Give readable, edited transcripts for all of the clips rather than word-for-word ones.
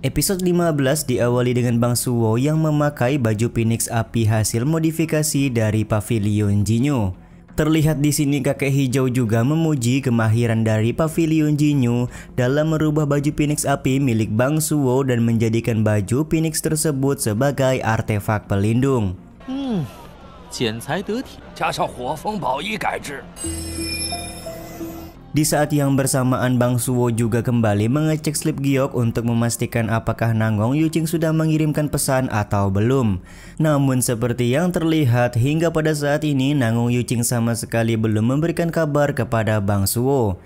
Episode 15 diawali dengan Bang Suwo yang memakai baju Phoenix Api hasil modifikasi dari Pavilion Jinyu. Terlihat di sini kakek hijau juga memuji kemahiran dari Pavilion Jinyu dalam merubah baju Phoenix Api milik Bang Suwo dan menjadikan baju Phoenix tersebut sebagai artefak pelindung. 剪裁得体，加上火风宝衣改制。 Di saat yang bersamaan, Bang Suwo juga kembali mengecek slip giok untuk memastikan apakah Nangong Yuqing sudah mengirimkan pesan atau belum. Namun seperti yang terlihat, hingga pada saat ini Nangong Yuqing sama sekali belum memberikan kabar kepada Bang Suwo.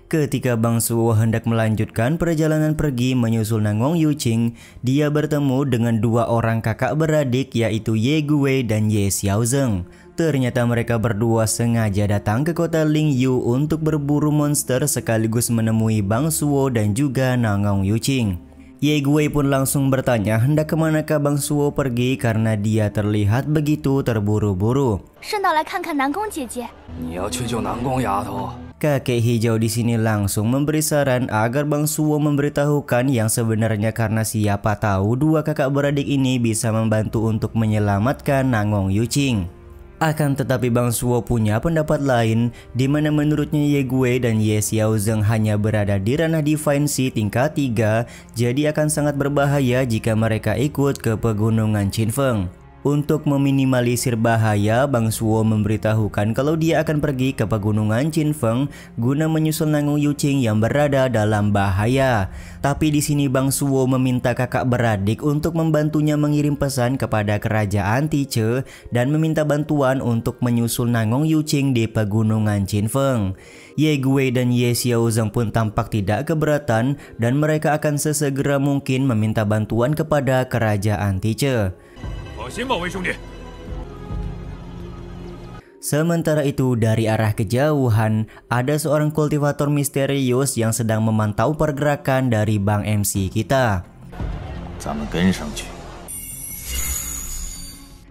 Ketika Bang Suwo hendak melanjutkan perjalanan pergi menyusul Nangong Yuqing, dia bertemu dengan dua orang kakak beradik yaitu Ye Guwei dan Ye Xiaozeng. Ternyata mereka berdua sengaja datang ke kota Lingyu untuk berburu monster sekaligus menemui Bang Suwo dan juga Nangong Yuqing. Ye Guwei pun langsung bertanya hendak kemanakah Bang Suwo pergi karena dia terlihat begitu terburu-buru. Kakek hijau di sini langsung memberi saran agar Bang Suwo memberitahukan yang sebenarnya karena siapa tahu dua kakak beradik ini bisa membantu untuk menyelamatkan Nangong Yuqing. Akan tetapi Bang Suwo punya pendapat lain, di mana menurutnya Ye Guwei dan Ye Xiaozeng hanya berada di ranah Divine Sea tingkat 3, jadi akan sangat berbahaya jika mereka ikut ke pegunungan Qinfeng. Untuk meminimalisir bahaya, Bang Suwo memberitahukan kalau dia akan pergi ke pegunungan Qinfeng guna menyusul Nangong Yuqing yang berada dalam bahaya. Tapi di sini Bang Suwo meminta kakak beradik untuk membantunya mengirim pesan kepada kerajaan Tiche dan meminta bantuan untuk menyusul Nangong Yuqing di pegunungan Qinfeng. Ye Guwei dan Ye Xiaozeng pun tampak tidak keberatan dan mereka akan sesegera mungkin meminta bantuan kepada kerajaan Tiche. Sementara itu dari arah kejauhan ada seorang kultivator misterius yang sedang memantau pergerakan dari Bang MC kita.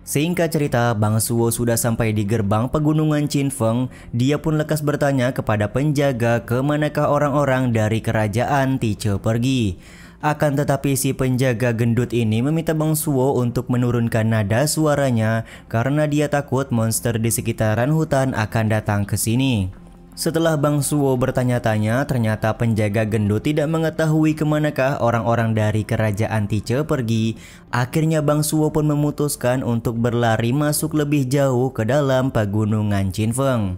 Singkat cerita, Bang Suwo sudah sampai di gerbang pegunungan Qinfeng. Dia pun lekas bertanya kepada penjaga kemanakah orang-orang dari kerajaan Tiche pergi. Akan tetapi si penjaga gendut ini meminta Bang Suwo untuk menurunkan nada suaranya karena dia takut monster di sekitaran hutan akan datang ke sini. Setelah Bang Suwo bertanya-tanya, ternyata penjaga gendut tidak mengetahui kemanakah orang-orang dari kerajaan Tiche pergi. Akhirnya Bang Suwo pun memutuskan untuk berlari masuk lebih jauh ke dalam pegunungan Qinfeng.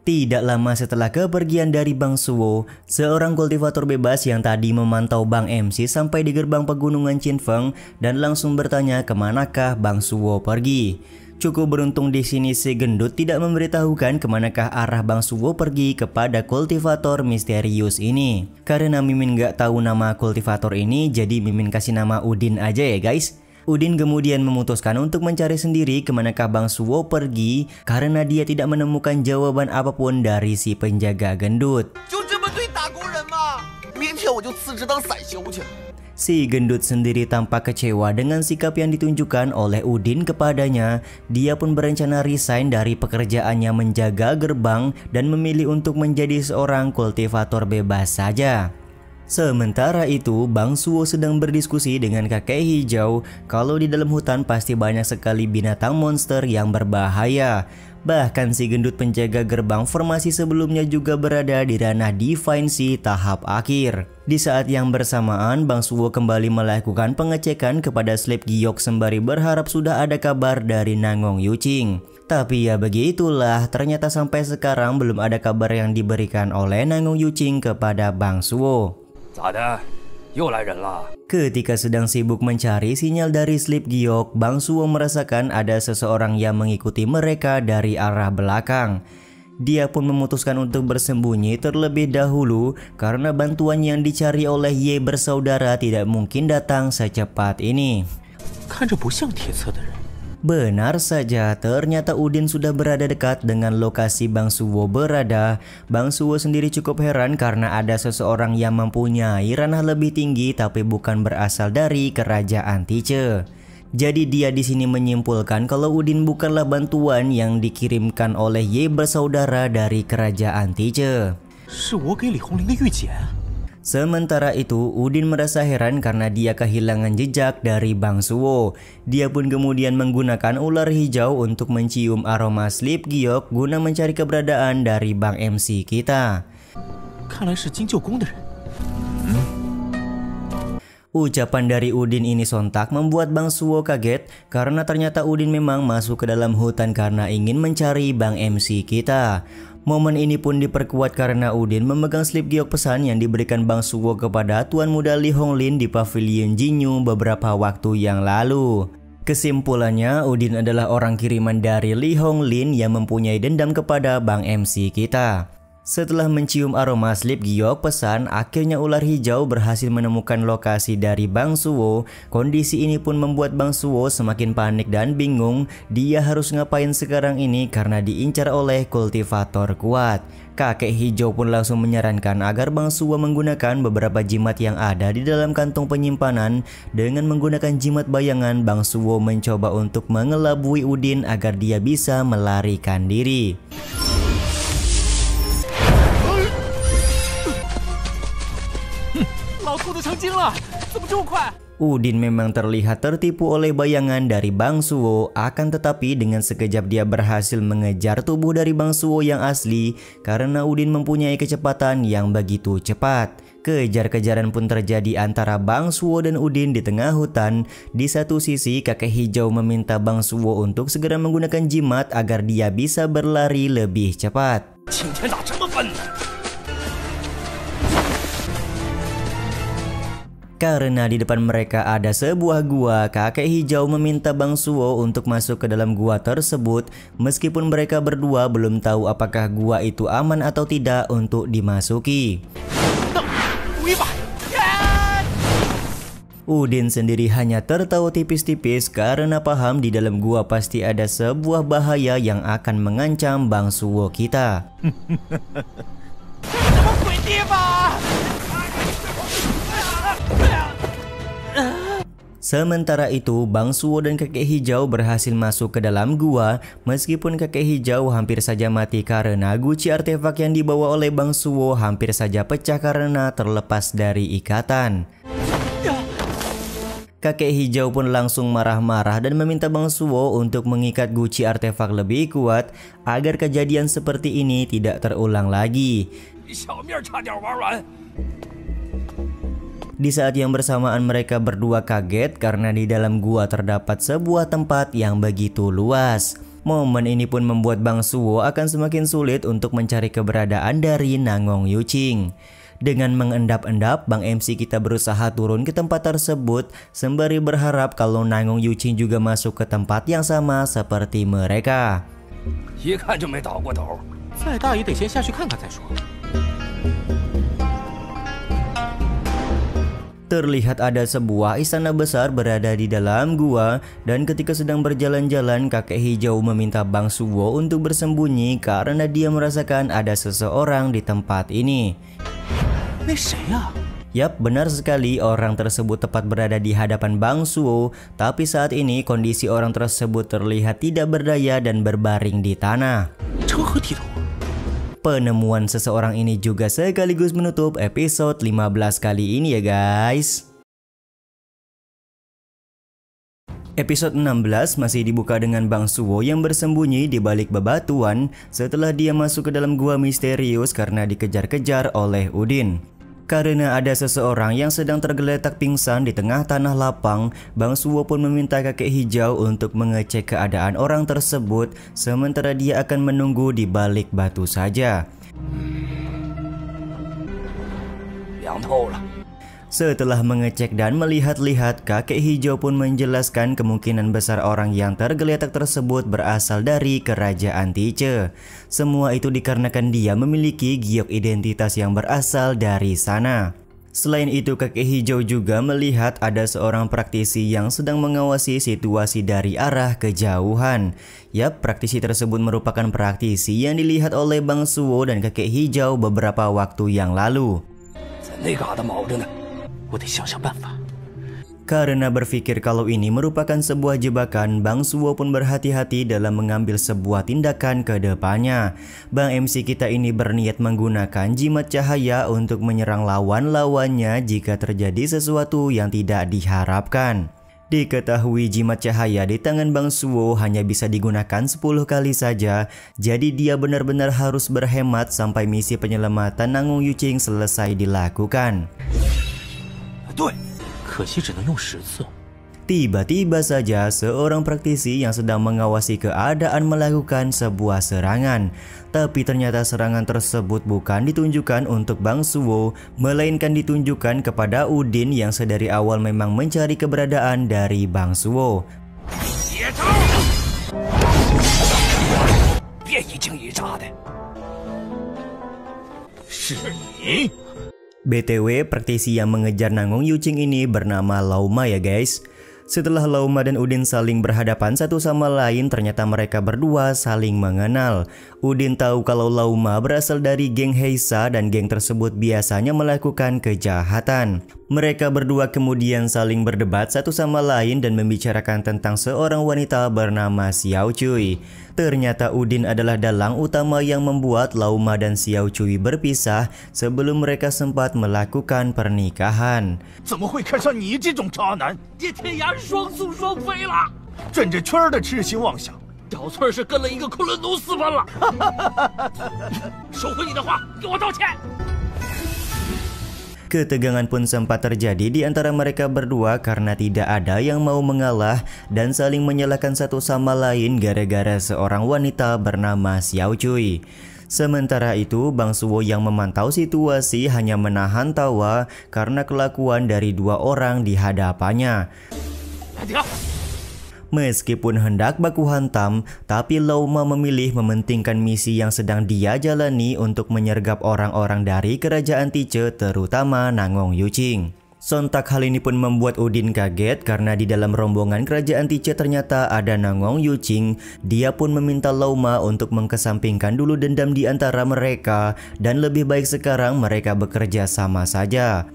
Tidak lama setelah kepergian dari Bang Suwo, seorang kultivator bebas yang tadi memantau Bang MC sampai di gerbang pegunungan Qinfeng dan langsung bertanya kemanakah Bang Suwo pergi. Cukup beruntung di sini si gendut tidak memberitahukan kemanakah arah Bang Suwo pergi kepada kultivator misterius ini. Karena Mimin gak tahu nama kultivator ini, jadi Mimin kasih nama Udin aja ya guys. Udin kemudian memutuskan untuk mencari sendiri kemanakah Bang Suwo pergi karena dia tidak menemukan jawaban apapun dari si penjaga gendut. Si gendut sendiri tampak kecewa dengan sikap yang ditunjukkan oleh Udin kepadanya. Dia pun berencana resign dari pekerjaannya menjaga gerbang dan memilih untuk menjadi seorang kultivator bebas saja. Sementara itu, Bang Suwo sedang berdiskusi dengan kakek hijau kalau di dalam hutan pasti banyak sekali binatang monster yang berbahaya. Bahkan si gendut penjaga gerbang formasi sebelumnya juga berada di ranah Divine Sea tahap akhir. Di saat yang bersamaan, Bang Suwo kembali melakukan pengecekan kepada slip giok sembari berharap sudah ada kabar dari Nangong Yuqing. Tapi ya begitulah, ternyata sampai sekarang belum ada kabar yang diberikan oleh Nangong Yuqing kepada Bang Suwo. Ketika sedang sibuk mencari sinyal dari slip giok, Bang Suwo merasakan ada seseorang yang mengikuti mereka dari arah belakang. Dia pun memutuskan untuk bersembunyi terlebih dahulu karena bantuan yang dicari oleh Ye bersaudara tidak mungkin datang secepat ini. Benar saja, ternyata Udin sudah berada dekat dengan lokasi Bang Suwo berada. Bang Suwo sendiri cukup heran karena ada seseorang yang mempunyai ranah lebih tinggi tapi bukan berasal dari kerajaan Tiche. Jadi dia di sini menyimpulkan kalau Udin bukanlah bantuan yang dikirimkan oleh Ye bersaudara dari kerajaan Tice. Sementara itu, Udin merasa heran karena dia kehilangan jejak dari Bang Suwo. Dia pun kemudian menggunakan ular hijau untuk mencium aroma Sleep Giok guna mencari keberadaan dari Bang MC kita. Ucapan dari Udin ini sontak membuat Bang Suwo kaget karena ternyata Udin memang masuk ke dalam hutan karena ingin mencari Bang MC kita. Momen ini pun diperkuat karena Udin memegang slip giok pesan yang diberikan Bang Suwo kepada Tuan Muda Li Honglin di Pavilion Jinyu beberapa waktu yang lalu. Kesimpulannya, Udin adalah orang kiriman dari Li Honglin yang mempunyai dendam kepada Bang MC kita. Setelah mencium aroma slip giok pesan, akhirnya ular hijau berhasil menemukan lokasi dari Bang Suwo. Kondisi ini pun membuat Bang Suwo semakin panik dan bingung dia harus ngapain sekarang ini karena diincar oleh kultivator kuat. Kakek hijau pun langsung menyarankan agar Bang Suwo menggunakan beberapa jimat yang ada di dalam kantong penyimpanan. Dengan menggunakan jimat bayangan, Bang Suwo mencoba untuk mengelabui Udin agar dia bisa melarikan diri. Udin memang terlihat tertipu oleh bayangan dari Bang Suwo, akan tetapi dengan sekejap dia berhasil mengejar tubuh dari Bang Suwo yang asli karena Udin mempunyai kecepatan yang begitu cepat. Kejar-kejaran pun terjadi antara Bang Suwo dan Udin di tengah hutan. Di satu sisi, kakek hijau meminta Bang Suwo untuk segera menggunakan jimat agar dia bisa berlari lebih cepat. Karena di depan mereka ada sebuah gua, kakek hijau meminta Bang Suwo untuk masuk ke dalam gua tersebut meskipun mereka berdua belum tahu apakah gua itu aman atau tidak untuk dimasuki. Udin sendiri hanya tertawa tipis-tipis karena paham di dalam gua pasti ada sebuah bahaya yang akan mengancam Bang Suwo kita. Sementara itu, Bang Suwo dan kakek hijau berhasil masuk ke dalam gua. Meskipun kakek hijau hampir saja mati karena guci artefak yang dibawa oleh Bang Suwo hampir saja pecah karena terlepas dari ikatan. Kakek hijau pun langsung marah-marah dan meminta Bang Suwo untuk mengikat guci artefak lebih kuat agar kejadian seperti ini tidak terulang lagi. Di saat yang bersamaan mereka berdua kaget karena di dalam gua terdapat sebuah tempat yang begitu luas. Momen ini pun membuat Bang Suwo akan semakin sulit untuk mencari keberadaan dari Nangong Yuching. Dengan mengendap-endap, Bang MC kita berusaha turun ke tempat tersebut sembari berharap kalau Nangong Yuching juga masuk ke tempat yang sama seperti mereka. Terlihat ada sebuah istana besar berada di dalam gua dan ketika sedang berjalan-jalan kakek hijau meminta Bang Suwo untuk bersembunyi karena dia merasakan ada seseorang di tempat ini. Yap, benar sekali orang tersebut tepat berada di hadapan Bang Suwo, tapi saat ini kondisi orang tersebut terlihat tidak berdaya dan berbaring di tanah. Penemuan seseorang ini juga sekaligus menutup episode 15 kali ini ya guys. Episode 16 masih dibuka dengan Bang Suwo yang bersembunyi di balik bebatuan setelah dia masuk ke dalam gua misterius karena dikejar-kejar oleh Udin. Karena ada seseorang yang sedang tergeletak pingsan di tengah tanah lapang, Bang Suwo pun meminta kakek hijau untuk mengecek keadaan orang tersebut, sementara dia akan menunggu di balik batu saja. Setelah mengecek dan melihat-lihat, kakek hijau pun menjelaskan kemungkinan besar orang yang tergeletak tersebut berasal dari kerajaan Tice. Semua itu dikarenakan dia memiliki giok identitas yang berasal dari sana. Selain itu, kakek hijau juga melihat ada seorang praktisi yang sedang mengawasi situasi dari arah kejauhan. Yap, praktisi tersebut merupakan praktisi yang dilihat oleh Bang Suwo dan kakek hijau beberapa waktu yang lalu. Karena berpikir kalau ini merupakan sebuah jebakan, Bang Suwo pun berhati-hati dalam mengambil sebuah tindakan ke depannya. Bang MC kita ini berniat menggunakan jimat cahaya untuk menyerang lawan-lawannya jika terjadi sesuatu yang tidak diharapkan. Diketahui jimat cahaya di tangan Bang Suwo hanya bisa digunakan 10 kali saja, jadi dia benar-benar harus berhemat sampai misi penyelamatan Nangung Yuqing selesai dilakukan. Tiba-tiba saja seorang praktisi yang sedang mengawasi keadaan melakukan sebuah serangan. Tapi ternyata serangan tersebut bukan ditunjukkan untuk Bang Suwo, melainkan ditunjukkan kepada Udin yang sedari awal memang mencari keberadaan dari Bang Suwo. BTW, praktisi yang mengejar Nangung Yuqing ini bernama Lauma ya guys. Setelah Lauma dan Udin saling berhadapan satu sama lain, ternyata mereka berdua saling mengenal. Udin tahu kalau Lauma berasal dari geng Heisa dan geng tersebut biasanya melakukan kejahatan. Mereka berdua kemudian saling berdebat satu sama lain dan membicarakan tentang seorang wanita bernama Xiao Cui. Ternyata Udin adalah dalang utama yang membuat Lauma dan Xiao Cui berpisah sebelum mereka sempat melakukan pernikahan. Ketegangan pun sempat terjadi di antara mereka berdua karena tidak ada yang mau mengalah dan saling menyalahkan satu sama lain gara-gara seorang wanita bernama Xiao Cui. Sementara itu, Bang Suwo yang memantau situasi hanya menahan tawa karena kelakuan dari dua orang di hadapannya. Meskipun hendak baku hantam, tapi Lauma memilih mementingkan misi yang sedang dia jalani untuk menyergap orang-orang dari kerajaan Tice, terutama Nangung Yuqing. Sontak hal ini pun membuat Udin kaget karena di dalam rombongan kerajaan Tice ternyata ada Nangung Yuqing. Dia pun meminta Lauma untuk mengkesampingkan dulu dendam di antara mereka dan lebih baik sekarang mereka bekerja sama saja.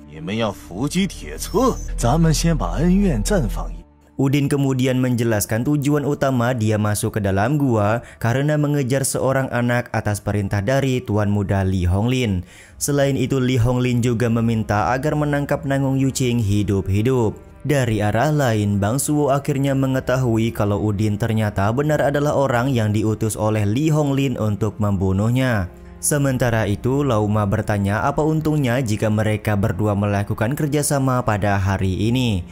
Udin kemudian menjelaskan tujuan utama dia masuk ke dalam gua karena mengejar seorang anak atas perintah dari Tuan Muda Li Honglin. Selain itu, Li Honglin juga meminta agar menangkap Nangung Yuqing hidup-hidup. Dari arah lain, Bang Suwo akhirnya mengetahui kalau Udin ternyata benar adalah orang yang diutus oleh Li Honglin untuk membunuhnya. Sementara itu, Lauma bertanya apa untungnya jika mereka berdua melakukan kerjasama pada hari ini.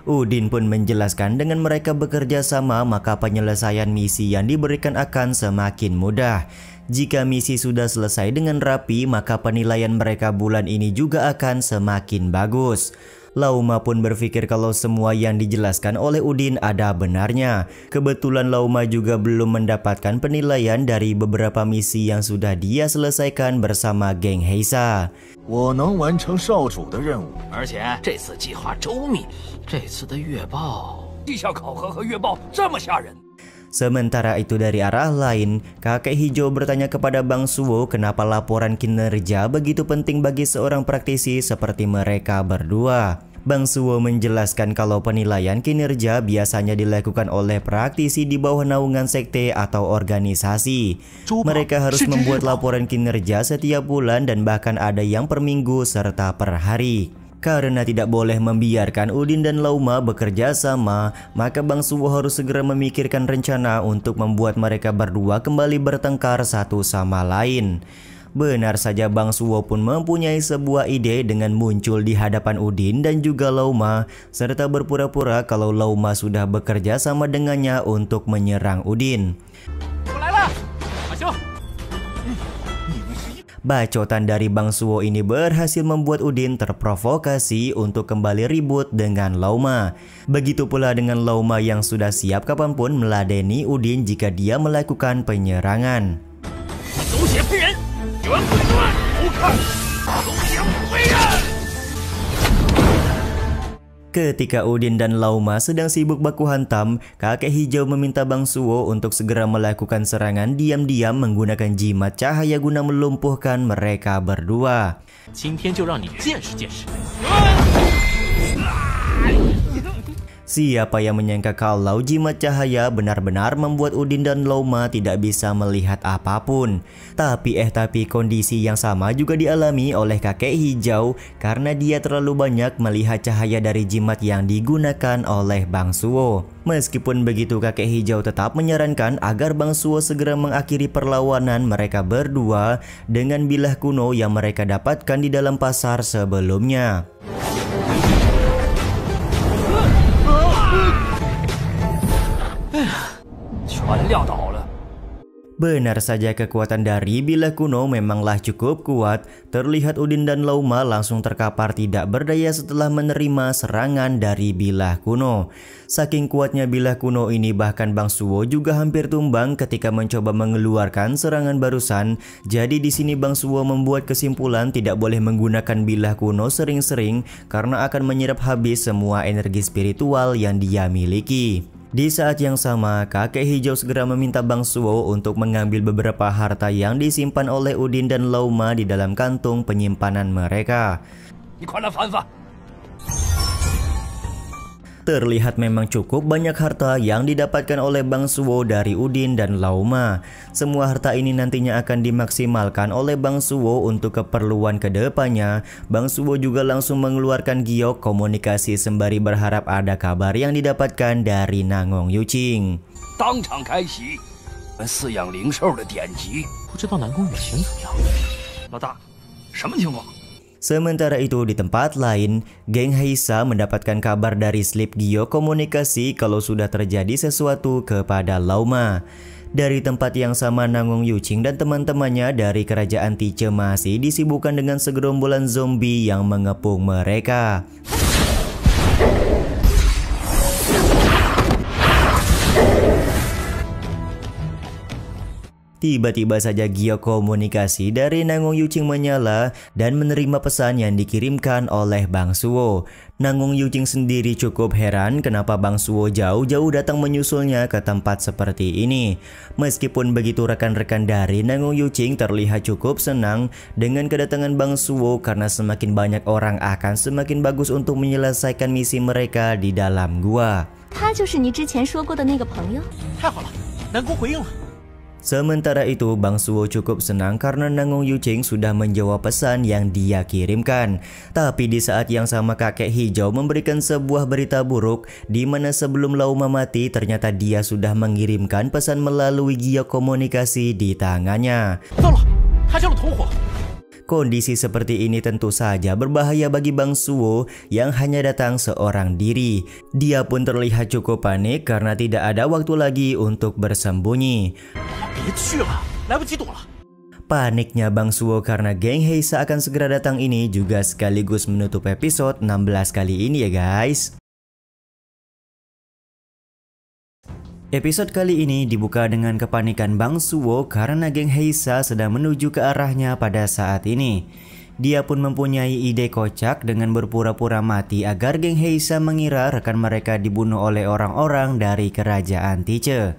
Udin pun menjelaskan dengan mereka bekerja sama maka penyelesaian misi yang diberikan akan semakin mudah. Jika misi sudah selesai dengan rapi, maka penilaian mereka bulan ini juga akan semakin bagus. Lauma pun berpikir kalau semua yang dijelaskan oleh Udin ada benarnya. Kebetulan Lauma juga belum mendapatkan penilaian dari beberapa misi yang sudah dia selesaikan bersama geng Heisa. Sementara itu dari arah lain, kakek hijau bertanya kepada Bang Suwo kenapa laporan kinerja begitu penting bagi seorang praktisi seperti mereka berdua. Bang Suwo menjelaskan kalau penilaian kinerja biasanya dilakukan oleh praktisi di bawah naungan sekte atau organisasi. Mereka harus membuat laporan kinerja setiap bulan dan bahkan ada yang per minggu serta per hari. Karena tidak boleh membiarkan Udin dan Lauma bekerja sama, maka Bang Suwo harus segera memikirkan rencana untuk membuat mereka berdua kembali bertengkar satu sama lain. Benar saja, Bang Suwo pun mempunyai sebuah ide dengan muncul di hadapan Udin dan juga Lauma, serta berpura-pura kalau Lauma sudah bekerja sama dengannya untuk menyerang Udin. Bacotan dari Bang Suwo ini berhasil membuat Udin terprovokasi untuk kembali ribut dengan Lauma. Begitu pula dengan Lauma yang sudah siap kapanpun meladeni Udin jika dia melakukan penyerangan. Ketika Udin dan Lauma sedang sibuk baku hantam, kakek hijau meminta Bang Suwo untuk segera melakukan serangan diam-diam menggunakan jimat cahaya guna melumpuhkan mereka berdua. Siapa yang menyangka kalau jimat cahaya benar-benar membuat Udin dan Lauma tidak bisa melihat apapun. Tapi kondisi yang sama juga dialami oleh kakek hijau karena dia terlalu banyak melihat cahaya dari jimat yang digunakan oleh Bang Suwo. Meskipun begitu, kakek hijau tetap menyarankan agar Bang Suwo segera mengakhiri perlawanan mereka berdua dengan bilah kuno yang mereka dapatkan di dalam pasar sebelumnya. Benar saja, kekuatan dari bilah kuno memanglah cukup kuat. Terlihat Udin dan Lauma langsung terkapar tidak berdaya setelah menerima serangan dari bilah kuno. Saking kuatnya bilah kuno ini, bahkan Bang Suwo juga hampir tumbang ketika mencoba mengeluarkan serangan barusan. Jadi di sini Bang Suwo membuat kesimpulan tidak boleh menggunakan bilah kuno sering-sering karena akan menyerap habis semua energi spiritual yang dia miliki. Di saat yang sama, kakek hijau segera meminta Bang Suwo untuk mengambil beberapa harta yang disimpan oleh Udin dan Lauma di dalam kantung penyimpanan mereka. Terlihat memang cukup banyak harta yang didapatkan oleh Bang Suwo dari Udin dan Lauma. Semua harta ini nantinya akan dimaksimalkan oleh Bang Suwo untuk keperluan kedepannya. Bang Suwo juga langsung mengeluarkan giok komunikasi sembari berharap ada kabar yang didapatkan dari Nangong Yuqing. Sementara itu di tempat lain, geng Heisa mendapatkan kabar dari slip giok komunikasi kalau sudah terjadi sesuatu kepada Lauma. Dari tempat yang sama, Nangong Yuqing dan teman-temannya dari kerajaan Tice masih disibukkan dengan segerombolan zombie yang mengepung mereka. Tiba-tiba saja giok komunikasi dari Nangong Yuqing menyala dan menerima pesan yang dikirimkan oleh Bang Suwo. Nangong Yuqing sendiri cukup heran kenapa Bang Suwo jauh-jauh datang menyusulnya ke tempat seperti ini. Meskipun begitu, rekan-rekan dari Nangong Yuqing terlihat cukup senang dengan kedatangan Bang Suwo karena semakin banyak orang akan semakin bagus untuk menyelesaikan misi mereka di dalam gua. Sementara itu, Bang Suwo cukup senang karena Nangong Yuqing sudah menjawab pesan yang dia kirimkan. Tapi di saat yang sama, kakek hijau memberikan sebuah berita buruk di mana sebelum Lauma mati ternyata dia sudah mengirimkan pesan melalui giok komunikasi di tangannya. Kondisi seperti ini tentu saja berbahaya bagi Bang Suwo yang hanya datang seorang diri. Dia pun terlihat cukup panik karena tidak ada waktu lagi untuk bersembunyi. Paniknya Bang Suwo karena geng Heisa akan segera datang ini juga sekaligus menutup episode 16 kali ini ya guys. Episode kali ini dibuka dengan kepanikan Bang Suwo karena geng Heisa sedang menuju ke arahnya pada saat ini. Dia pun mempunyai ide kocak dengan berpura-pura mati agar geng Heisa mengira rekan mereka dibunuh oleh orang-orang dari kerajaan Tice.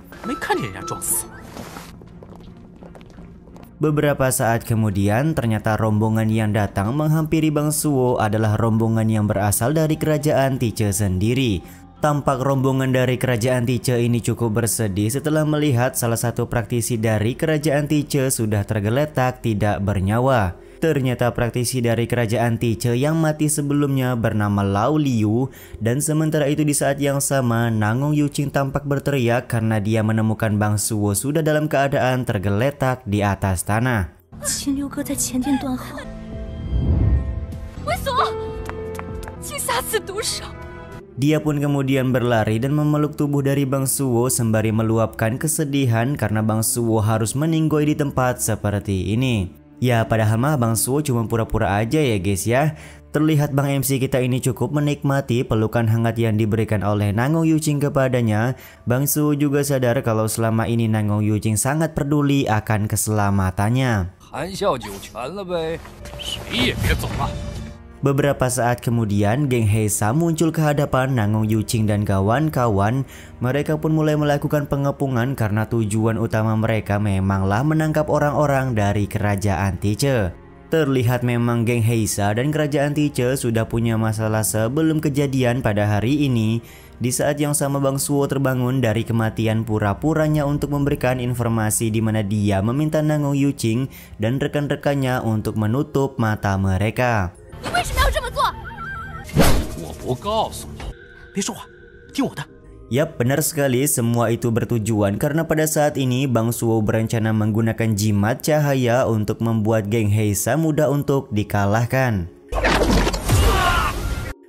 Beberapa saat kemudian, ternyata rombongan yang datang menghampiri Bang Suwo adalah rombongan yang berasal dari kerajaan Tice sendiri. Tampak rombongan dari kerajaan Tice ini cukup bersedih setelah melihat salah satu praktisi dari kerajaan Tice sudah tergeletak tidak bernyawa. Ternyata praktisi dari kerajaan Tice yang mati sebelumnya bernama Lao Liu, dan sementara itu di saat yang sama Nangong Yuqing tampak berteriak karena dia menemukan Bang Suwo sudah dalam keadaan tergeletak di atas tanah. Dia pun kemudian berlari dan memeluk tubuh dari Bang Suwo sembari meluapkan kesedihan karena Bang Suwo harus meninggoy di tempat seperti ini. Ya padahal mah Bang Suwo cuma pura-pura aja ya guys ya. Terlihat Bang MC kita ini cukup menikmati pelukan hangat yang diberikan oleh Nangong Yuqing kepadanya. Bang Suwo juga sadar kalau selama ini Nangong Yuqing sangat peduli akan keselamatannya. Beberapa saat kemudian, geng Heisa muncul ke hadapan Nangong Yuqing dan kawan-kawan. Mereka pun mulai melakukan pengepungan karena tujuan utama mereka memanglah menangkap orang-orang dari kerajaan Tiche. Terlihat memang geng Heisa dan kerajaan Tiche sudah punya masalah sebelum kejadian pada hari ini. Di saat yang sama Bang Suo terbangun dari kematian pura-puranya untuk memberikan informasi di mana dia meminta Nangong Yuqing dan rekan-rekannya untuk menutup mata mereka. Yap, benar sekali, semua itu bertujuan karena pada saat ini Bang Suo berencana menggunakan jimat cahaya untuk membuat geng Heisa mudah untuk dikalahkan.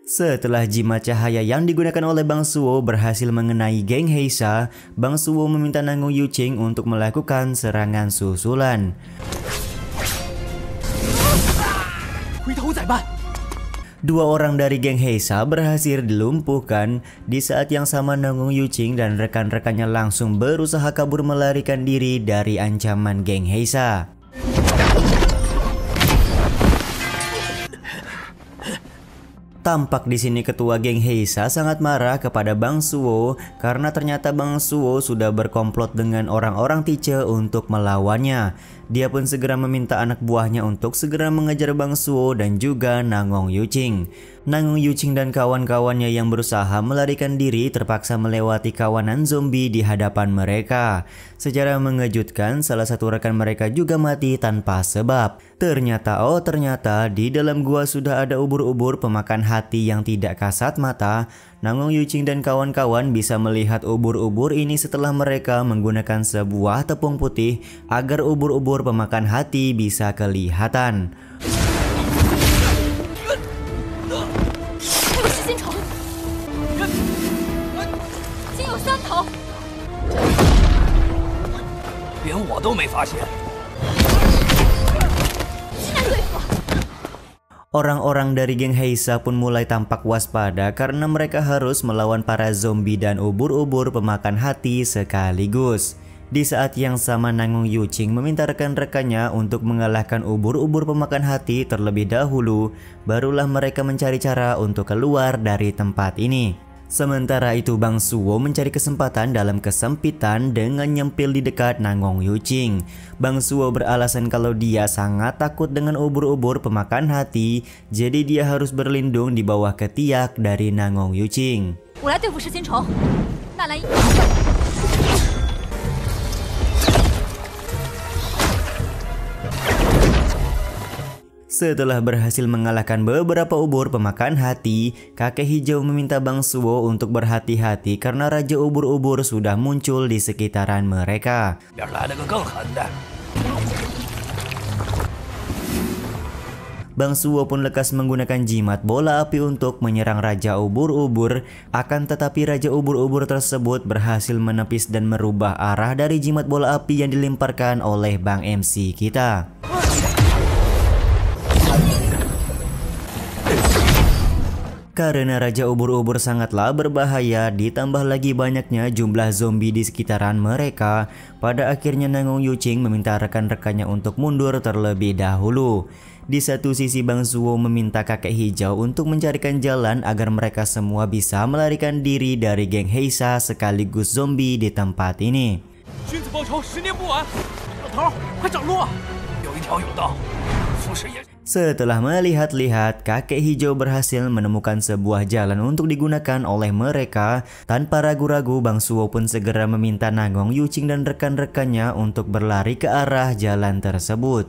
Setelah jimat cahaya yang digunakan oleh Bang Suo berhasil mengenai geng Heisa, Bang Suo meminta Nangong Yuqing untuk melakukan serangan susulan. Dua orang dari geng Heisa berhasil dilumpuhkan. Di saat yang sama Nangong Yuqing dan rekan-rekannya langsung berusaha kabur melarikan diri dari ancaman geng Heisa. Tampak di sini ketua geng Heisa sangat marah kepada Bang Suo karena ternyata Bang Suo sudah berkomplot dengan orang-orang Tiche untuk melawannya. Dia pun segera meminta anak buahnya untuk segera mengejar Bang Suo dan juga Nangong Yuqing. Nangong Yuqing dan kawan-kawannya yang berusaha melarikan diri terpaksa melewati kawanan zombie di hadapan mereka. Secara mengejutkan, salah satu rekan mereka juga mati tanpa sebab. Ternyata di dalam gua sudah ada ubur-ubur pemakan hati yang tidak kasat mata. Nangong Yuqing dan kawan-kawan bisa melihat ubur-ubur ini setelah mereka menggunakan sebuah tepung putih agar ubur-ubur pemakan hati bisa kelihatan. Orang-orang dari geng Heisa pun mulai tampak waspada karena mereka harus melawan para zombie dan ubur-ubur pemakan hati sekaligus. Di saat yang sama Nangong Yuqing meminta rekan-rekannya untuk mengalahkan ubur-ubur pemakan hati terlebih dahulu, barulah mereka mencari cara untuk keluar dari tempat ini. Sementara itu Bang Suo mencari kesempatan dalam kesempitan dengan nyempil di dekat Nangong Yuqing. Bang Suo beralasan kalau dia sangat takut dengan ubur-ubur pemakan hati, jadi dia harus berlindung di bawah ketiak dari Nangong Yuqing. Setelah berhasil mengalahkan beberapa ubur pemakan hati, kakek hijau meminta Bang Suo untuk berhati-hati karena raja ubur-ubur sudah muncul di sekitaran mereka. Bang Suo pun lekas menggunakan jimat bola api untuk menyerang raja ubur-ubur. Akan tetapi raja ubur-ubur tersebut berhasil menepis dan merubah arah dari jimat bola api yang dilemparkan oleh Bang MC kita. Karena raja ubur-ubur sangatlah berbahaya, ditambah lagi banyaknya jumlah zombie di sekitaran mereka, pada akhirnya Nangong Yuqing meminta rekan-rekannya untuk mundur terlebih dahulu. Di satu sisi Bang Suo meminta kakek hijau untuk mencarikan jalan agar mereka semua bisa melarikan diri dari geng Heisa sekaligus zombie di tempat ini. Setelah melihat-lihat, kakek hijau berhasil menemukan sebuah jalan untuk digunakan oleh mereka. Tanpa ragu-ragu, Bang Suo pun segera meminta Nangong Yuqing dan rekan-rekannya untuk berlari ke arah jalan tersebut.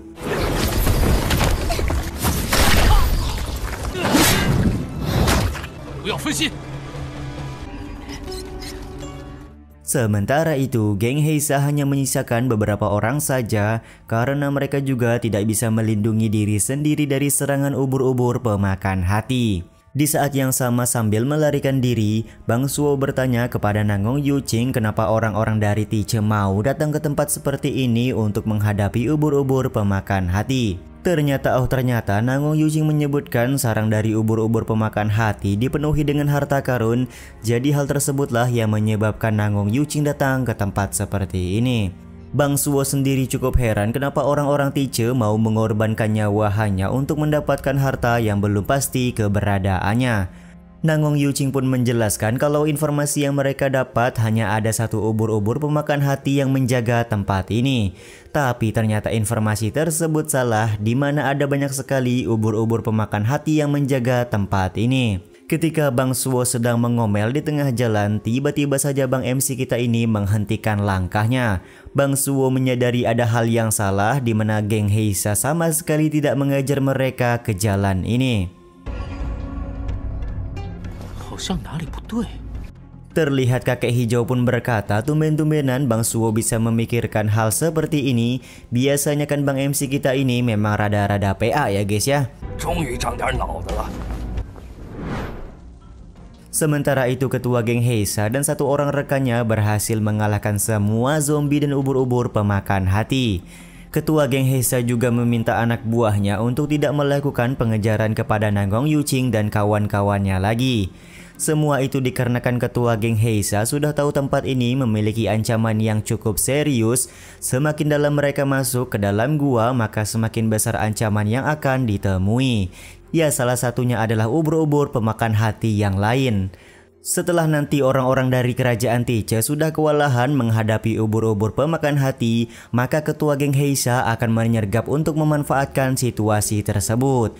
Sementara itu, geng Heisa hanya menyisakan beberapa orang saja karena mereka juga tidak bisa melindungi diri sendiri dari serangan ubur-ubur pemakan hati. Di saat yang sama sambil melarikan diri, Bang Suo bertanya kepada Nangong Yuqing kenapa orang-orang dari Tiche mau datang ke tempat seperti ini untuk menghadapi ubur-ubur pemakan hati. Ternyata Nangong Yuqing menyebutkan sarang dari ubur-ubur pemakan hati dipenuhi dengan harta karun. Jadi hal tersebutlah yang menyebabkan Nangong Yuqing datang ke tempat seperti ini. Bang Suo sendiri cukup heran kenapa orang-orang Tice mau mengorbankan nyawa hanya untuk mendapatkan harta yang belum pasti keberadaannya. Nangong Yuqing pun menjelaskan kalau informasi yang mereka dapat hanya ada satu ubur-ubur pemakan hati yang menjaga tempat ini. Tapi ternyata informasi tersebut salah, di mana ada banyak sekali ubur-ubur pemakan hati yang menjaga tempat ini. Ketika Bang Suo sedang mengomel di tengah jalan, tiba-tiba saja Bang MC kita ini menghentikan langkahnya. Bang Suo menyadari ada hal yang salah di mana geng Heisa sama sekali tidak mengejar mereka ke jalan ini. Terlihat kakek hijau pun berkata, tumben-tumbenan Bang Suo bisa memikirkan hal seperti ini. Biasanya kan Bang MC kita ini memang rada-rada PA ya guys ya. Sementara itu ketua geng Heisa dan satu orang rekannya berhasil mengalahkan semua zombie dan ubur-ubur pemakan hati. Ketua geng Heisa juga meminta anak buahnya untuk tidak melakukan pengejaran kepada Nangong Yuqing dan kawan-kawannya lagi. Semua itu dikarenakan ketua geng Heisa sudah tahu tempat ini memiliki ancaman yang cukup serius. Semakin dalam mereka masuk ke dalam gua, maka semakin besar ancaman yang akan ditemui. Ya, salah satunya adalah ubur-ubur pemakan hati yang lain. Setelah nanti orang-orang dari kerajaan Tice sudah kewalahan menghadapi ubur-ubur pemakan hati, maka ketua geng Heisa akan menyergap untuk memanfaatkan situasi tersebut.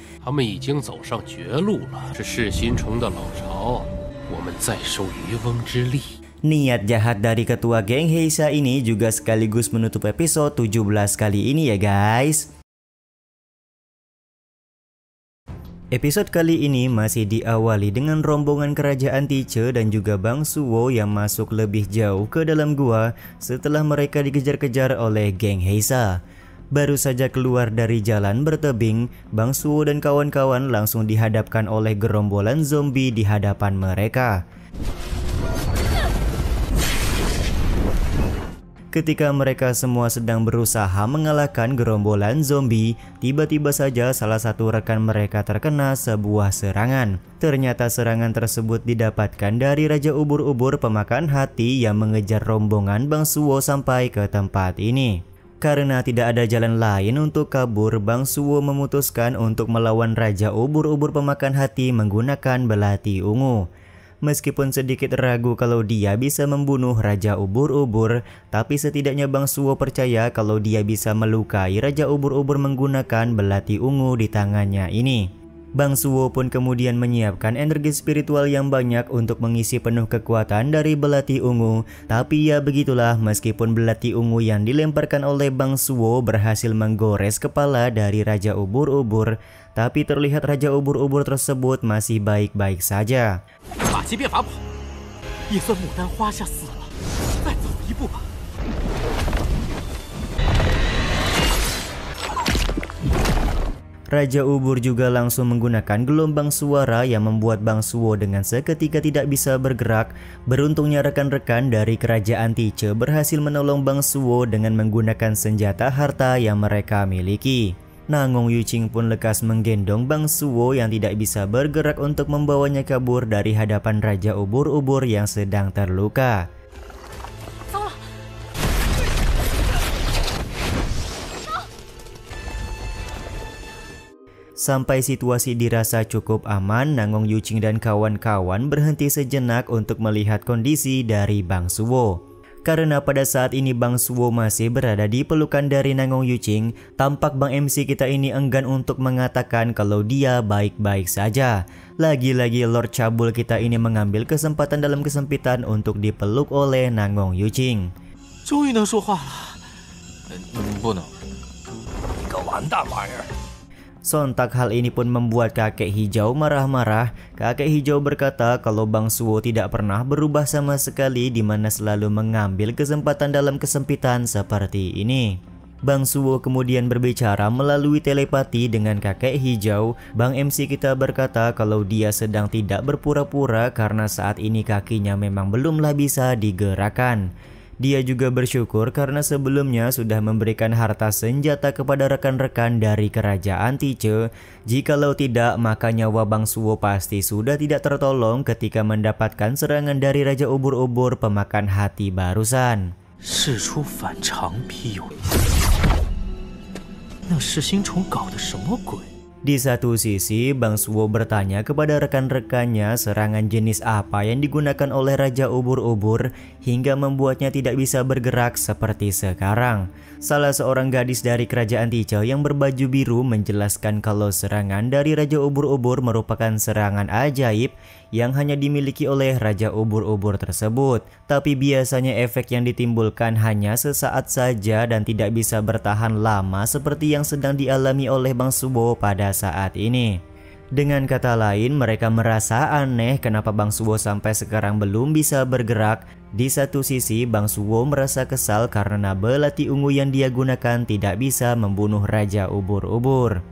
Niat jahat dari ketua geng Heisa ini juga sekaligus menutup episode 17 kali ini ya guys. Episode kali ini masih diawali dengan rombongan kerajaan Tice dan juga Bang Suo yang masuk lebih jauh ke dalam gua setelah mereka dikejar-kejar oleh geng Heisa. Baru saja keluar dari jalan bertebing, Bang Suo dan kawan-kawan langsung dihadapkan oleh gerombolan zombie di hadapan mereka. Ketika mereka semua sedang berusaha mengalahkan gerombolan zombie, tiba-tiba saja salah satu rekan mereka terkena sebuah serangan. Ternyata serangan tersebut didapatkan dari Raja Ubur-ubur pemakan hati yang mengejar rombongan Bang Suo sampai ke tempat ini. Karena tidak ada jalan lain untuk kabur, Bang Suo memutuskan untuk melawan Raja Ubur-ubur pemakan hati menggunakan belati ungu. Meskipun sedikit ragu kalau dia bisa membunuh Raja Ubur-ubur, tapi setidaknya Bang Suo percaya kalau dia bisa melukai Raja Ubur-ubur menggunakan belati ungu di tangannya ini. Bang Suo pun kemudian menyiapkan energi spiritual yang banyak untuk mengisi penuh kekuatan dari belati ungu. Tapi ya begitulah, meskipun belati ungu yang dilemparkan oleh Bang Suo berhasil menggores kepala dari Raja Ubur-ubur, tapi terlihat Raja Ubur-ubur tersebut masih baik-baik saja. Raja Ubur juga langsung menggunakan gelombang suara yang membuat Bang Suo dengan seketika tidak bisa bergerak. Beruntungnya rekan-rekan dari kerajaan Tice berhasil menolong Bang Suo dengan menggunakan senjata harta yang mereka miliki. Nangong Yuqing pun lekas menggendong Bang Suo yang tidak bisa bergerak untuk membawanya kabur dari hadapan Raja Ubur-ubur yang sedang terluka. Sampai situasi dirasa cukup aman, Nangong Yuqing dan kawan-kawan berhenti sejenak untuk melihat kondisi dari Bang Suo. Karena pada saat ini Bang Suo masih berada di pelukan dari Nangong Yuqing, tampak Bang MC kita ini enggan untuk mengatakan kalau dia baik-baik saja. Lagi-lagi Lord Cabul kita ini mengambil kesempatan dalam kesempitan untuk dipeluk oleh Nangong Yuqing. Sontak hal ini pun membuat kakek hijau marah-marah. Kakek hijau berkata kalau Bang Suo tidak pernah berubah sama sekali, di mana selalu mengambil kesempatan dalam kesempitan seperti ini. Bang Suo kemudian berbicara melalui telepati dengan kakek hijau. Bang MC kita berkata kalau dia sedang tidak berpura-pura karena saat ini kakinya memang belumlah bisa digerakkan. Dia juga bersyukur karena sebelumnya sudah memberikan harta senjata kepada rekan-rekan dari kerajaan Tice. Jikalau tidak, maka nyawa Bang Suo pasti sudah tidak tertolong ketika mendapatkan serangan dari Raja Ubur-ubur pemakan hati barusan. 事出反常必有因。那噬心虫搞的什么鬼？ Di satu sisi, Bang Suwo bertanya kepada rekan-rekannya serangan jenis apa yang digunakan oleh Raja Ubur-ubur hingga membuatnya tidak bisa bergerak seperti sekarang. Salah seorang gadis dari kerajaan Tice yang berbaju biru menjelaskan kalau serangan dari Raja Ubur-ubur merupakan serangan ajaib yang hanya dimiliki oleh Raja Ubur-ubur tersebut. Tapi biasanya efek yang ditimbulkan hanya sesaat saja dan tidak bisa bertahan lama seperti yang sedang dialami oleh Bang Suwo pada saat ini. Dengan kata lain, mereka merasa aneh kenapa Bang Suwo sampai sekarang belum bisa bergerak. Di satu sisi, Bang Suwo merasa kesal karena belati ungu yang dia gunakan tidak bisa membunuh Raja Ubur-ubur.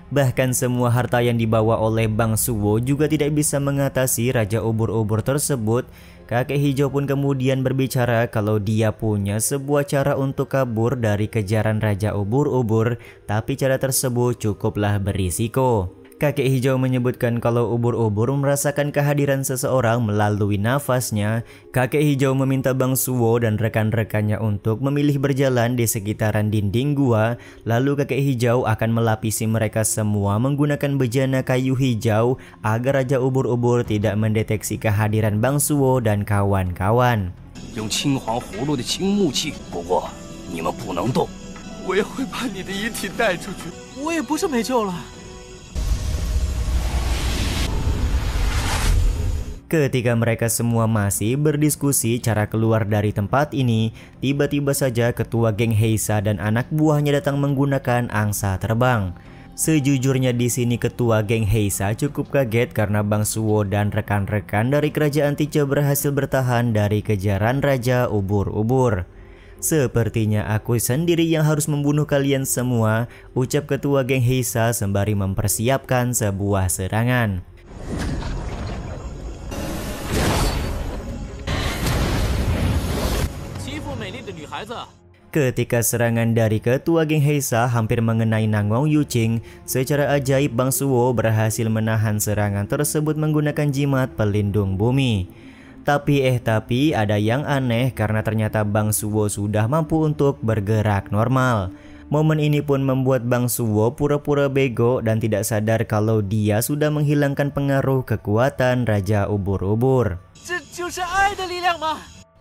Bahkan semua harta yang dibawa oleh Bang Suwo juga tidak bisa mengatasi Raja Ubur-ubur tersebut. Kakek hijau pun kemudian berbicara kalau dia punya sebuah cara untuk kabur dari kejaran Raja Ubur-ubur, tapi cara tersebut cukuplah berisiko. Kakek hijau menyebutkan kalau ubur-ubur merasakan kehadiran seseorang melalui nafasnya. Kakek hijau meminta Bang Suwo dan rekan-rekannya untuk memilih berjalan di sekitaran dinding gua. Lalu kakek hijau akan melapisi mereka semua menggunakan bejana kayu hijau agar Raja Ubur-ubur tidak mendeteksi kehadiran Bang Suwo dan kawan-kawan. 用青黄葫芦的青木器，不过你们不能动。我也会把你的遗体带出去。我也不是没救了。 Ketika mereka semua masih berdiskusi cara keluar dari tempat ini, tiba-tiba saja ketua geng Heisa dan anak buahnya datang menggunakan angsa terbang. Sejujurnya di sini ketua geng Heisa cukup kaget karena Bang Suwo dan rekan-rekan dari kerajaan Tice berhasil bertahan dari kejaran Raja Ubur-ubur. Sepertinya aku sendiri yang harus membunuh kalian semua, ucap ketua geng Heisa sembari mempersiapkan sebuah serangan. Ketika serangan dari ketua geng Heisa hampir mengenai Nangong Yuqing, secara ajaib Bang Suwo berhasil menahan serangan tersebut menggunakan jimat pelindung bumi. Tapi ada yang aneh karena ternyata Bang Suwo sudah mampu untuk bergerak normal. Momen ini pun membuat Bang Suwo pura-pura bego dan tidak sadar kalau dia sudah menghilangkan pengaruh kekuatan Raja Ubur-ubur.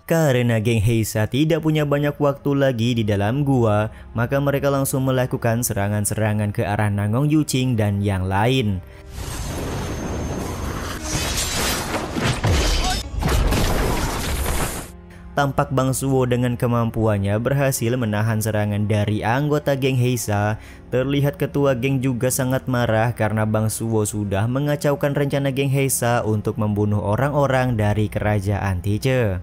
Karena geng Heisa tidak punya banyak waktu lagi di dalam gua, maka mereka langsung melakukan serangan-serangan ke arah Nangong Yuqing dan yang lain. Tampak Bang Suwo dengan kemampuannya berhasil menahan serangan dari anggota geng Heisa. Terlihat ketua geng juga sangat marah karena Bang Suwo sudah mengacaukan rencana geng Heisa untuk membunuh orang-orang dari kerajaan Tice.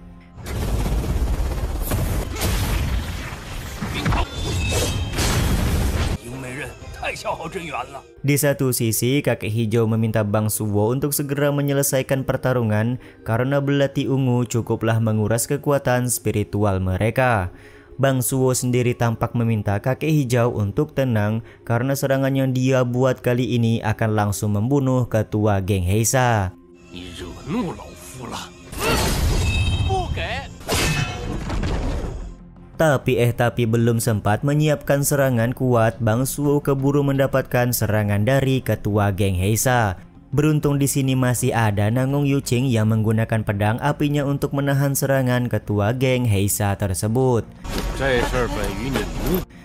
Di satu sisi, kakek hijau meminta Bang Suwo untuk segera menyelesaikan pertarungan karena belati ungu cukuplah menguras kekuatan spiritual mereka. Bang Suwo sendiri tampak meminta kakek hijau untuk tenang karena serangan yang dia buat kali ini akan langsung membunuh ketua geng Heisa. Tapi belum sempat menyiapkan serangan kuat, Bang Suwo keburu mendapatkan serangan dari ketua geng Heisa. Beruntung di sini masih ada Nangong Yuqing yang menggunakan pedang apinya untuk menahan serangan ketua geng Heisa tersebut.